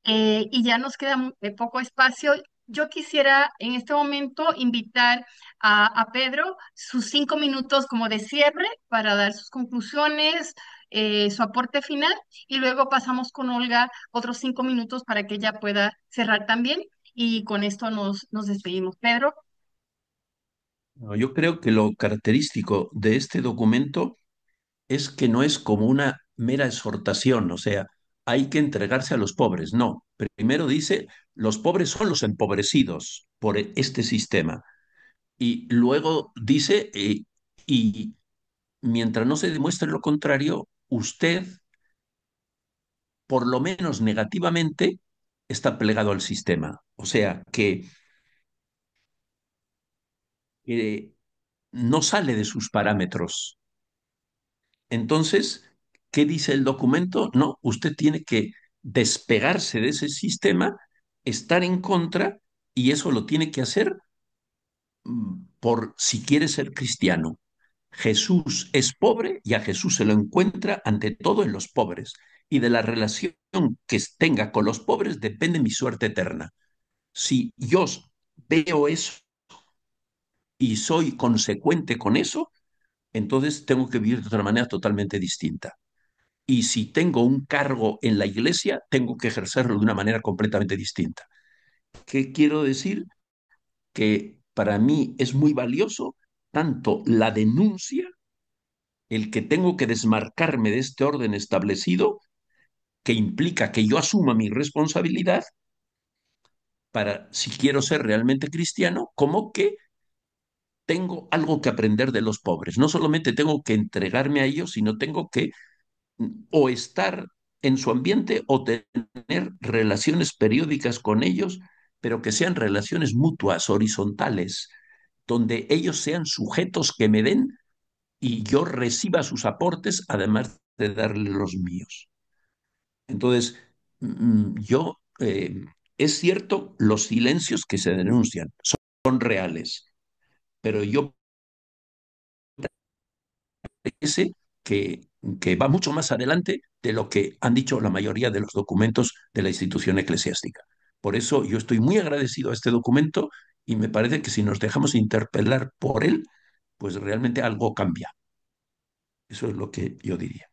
Y ya nos queda poco espacio. Yo quisiera en este momento invitar a Pedro sus 5 minutos como de cierre para dar sus conclusiones, su aporte final, y luego pasamos con Olga otros 5 minutos para que ella pueda cerrar también. Y con esto nos despedimos. Pedro, No, yo creo que lo característico de este documento es que no es como una mera exhortación, o sea, hay que entregarse a los pobres. No, primero dice, los pobres son los empobrecidos por este sistema. Y luego dice, y mientras no se demuestre lo contrario, usted, por lo menos negativamente, está plegado al sistema. O sea, que no sale de sus parámetros. Entonces, ¿qué dice el documento? No, usted tiene que despegarse de ese sistema, estar en contra, y eso lo tiene que hacer por si quiere ser cristiano. Jesús es pobre y a Jesús se lo encuentra ante todo en los pobres. Y de la relación que tenga con los pobres depende mi suerte eterna. Si yo veo eso y soy consecuente con eso, entonces tengo que vivir de otra manera totalmente distinta. Y si tengo un cargo en la iglesia, tengo que ejercerlo de una manera completamente distinta. ¿Qué quiero decir? Que para mí es muy valioso tanto la denuncia, el que tengo que desmarcarme de este orden establecido, que implica que yo asuma mi responsabilidad para, si quiero ser realmente cristiano, como que tengo algo que aprender de los pobres. No solamente tengo que entregarme a ellos, sino tengo que o estar en su ambiente o tener relaciones periódicas con ellos, pero que sean relaciones mutuas, horizontales, donde ellos sean sujetos que me den y yo reciba sus aportes, además de darle los míos. Entonces, yo, es cierto, los silencios que se denuncian son reales, pero yo ese que, que va mucho más adelante de lo que han dicho la mayoría de los documentos de la institución eclesiástica. Por eso yo estoy muy agradecido a este documento y me parece que si nos dejamos interpelar por él, pues realmente algo cambia. Eso es lo que yo diría.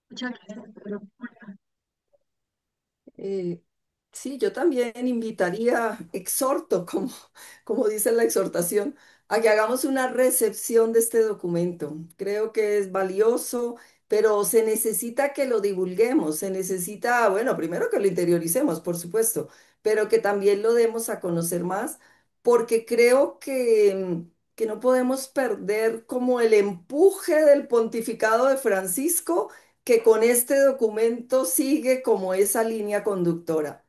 muchas gracias, Pedro. Eh, sí, yo también invitaría, exhorto, como dice la exhortación, a que hagamos una recepción de este documento. Creo que es valioso, pero se necesita que lo divulguemos, se necesita, bueno, primero que lo interioricemos, por supuesto, pero que también lo demos a conocer más, porque creo que no podemos perder como el empuje del pontificado de Francisco que con este documento sigue como esa línea conductora.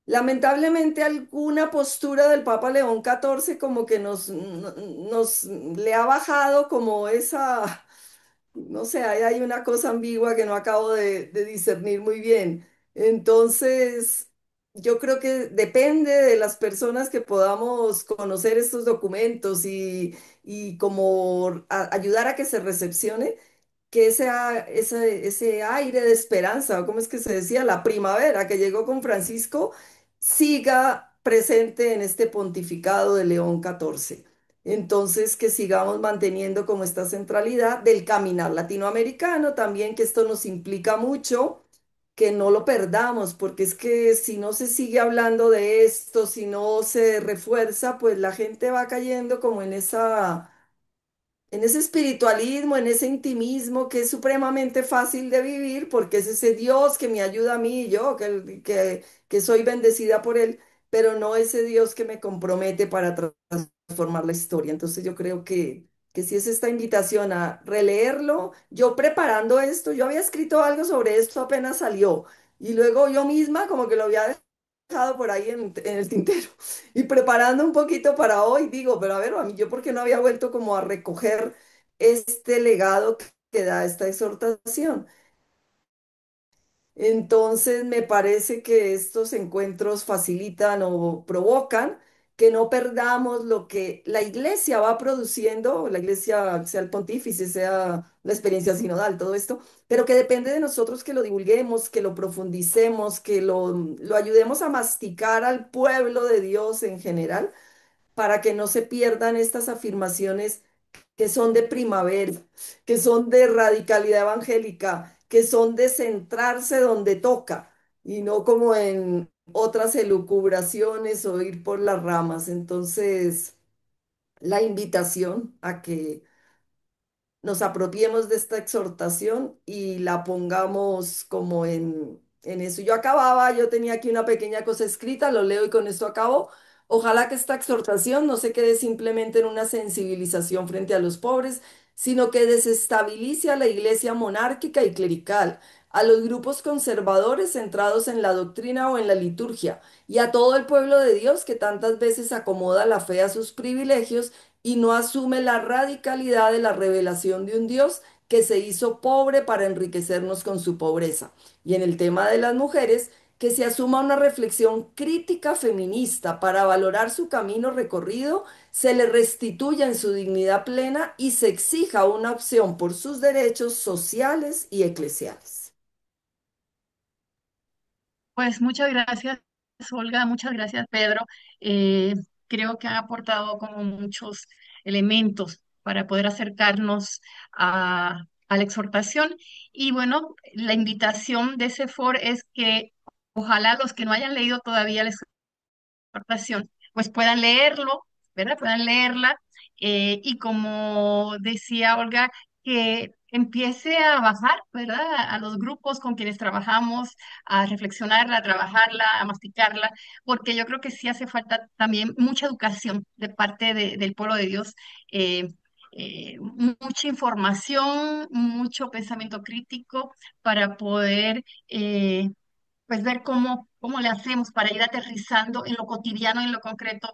Lamentablemente alguna postura del Papa León XIV como que nos le ha bajado como esa, no sé, ahí hay una cosa ambigua que no acabo de discernir muy bien. Entonces, yo creo que depende de las personas que podamos conocer estos documentos y como ayudar a que se recepcione que ese aire de esperanza, o cómo es que se decía, la primavera que llegó con Francisco, siga presente en este pontificado de León XIV. Entonces, que sigamos manteniendo como esta centralidad del caminar latinoamericano también, que esto nos implica mucho, que no lo perdamos, porque es que si no se sigue hablando de esto, si no se refuerza, pues la gente va cayendo como en ese espiritualismo, en ese intimismo que es supremamente fácil de vivir, porque es ese Dios que me ayuda a mí y yo, que soy bendecida por Él, pero no ese Dios que me compromete para transformar la historia. Entonces yo creo que si es esta invitación a releerlo, yo preparando esto, yo había escrito algo sobre esto apenas salió, y luego yo misma como que lo había dejado por ahí en el tintero. Y preparando un poquito para hoy, digo, pero a ver, a mí yo porque no había vuelto como a recoger este legado que da esta exhortación. Entonces, me parece que estos encuentros facilitan o provocan que no perdamos lo que la iglesia va produciendo, la iglesia, sea el pontífice, sea la experiencia sinodal, todo esto, pero que depende de nosotros que lo divulguemos, que lo profundicemos, que lo ayudemos a masticar al pueblo de Dios en general para que no se pierdan estas afirmaciones que son de primavera, que son de radicalidad evangélica, que son de centrarse donde toca y no como en otras elucubraciones o ir por las ramas. Entonces, la invitación a que nos apropiemos de esta exhortación y la pongamos como en eso. Yo acababa, yo tenía aquí una pequeña cosa escrita, lo leo y con esto acabo. Ojalá que esta exhortación no se quede simplemente en una sensibilización frente a los pobres, sino que desestabilice a la iglesia monárquica y clerical, a los grupos conservadores centrados en la doctrina o en la liturgia, y a todo el pueblo de Dios que tantas veces acomoda la fe a sus privilegios y no asume la radicalidad de la revelación de un Dios que se hizo pobre para enriquecernos con su pobreza. Y en el tema de las mujeres, que se asuma una reflexión crítica feminista para valorar su camino recorrido, se le restituya en su dignidad plena y se exija una opción por sus derechos sociales y eclesiales. Pues muchas gracias, Olga, muchas gracias, Pedro. Eh, Creo que han aportado como muchos elementos para poder acercarnos a la exhortación. Y bueno, la invitación de ese foro es que ojalá los que no hayan leído todavía la exhortación, pues puedan leerlo, ¿verdad? Puedan leerla. Y como decía Olga, que empiece a bajar, ¿verdad? A los grupos con quienes trabajamos, a reflexionarla, a trabajarla, a masticarla, porque yo creo que sí hace falta también mucha educación de parte del pueblo de Dios. eh, Mucha información, mucho pensamiento crítico para poder pues ver cómo le hacemos para ir aterrizando en lo cotidiano, en lo concreto,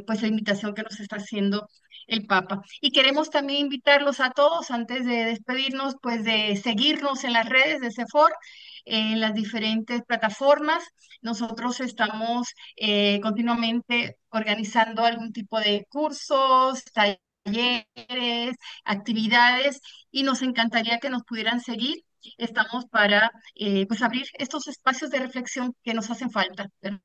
pues la invitación que nos está haciendo el Papa. Y queremos también invitarlos a todos, antes de despedirnos, pues de seguirnos en las redes de CEFOR, en las diferentes plataformas. Nosotros estamos continuamente organizando algún tipo de cursos, talleres, actividades, y nos encantaría que nos pudieran seguir. Estamos para pues abrir estos espacios de reflexión que nos hacen falta, ¿verdad?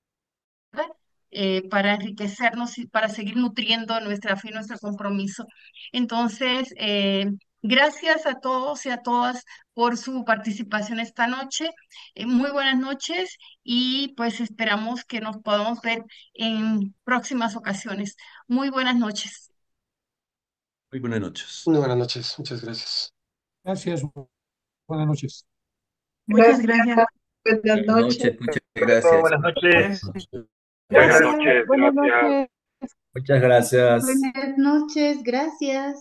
Para enriquecernos y para seguir nutriendo nuestra fe y nuestro compromiso. Entonces, gracias a todos y a todas por su participación esta noche. Muy buenas noches y pues esperamos que nos podamos ver en próximas ocasiones. Muy buenas noches. Muy buenas noches. Muy buenas noches, muchas gracias. Gracias, buenas noches. Muchas Gracias, gracias. buenas Buenas noches. noches, muchas Perfecto, gracias. buenas noches. Buenas Gracias, noches, buenas gracias. noches. Muchas gracias. Buenas noches, gracias.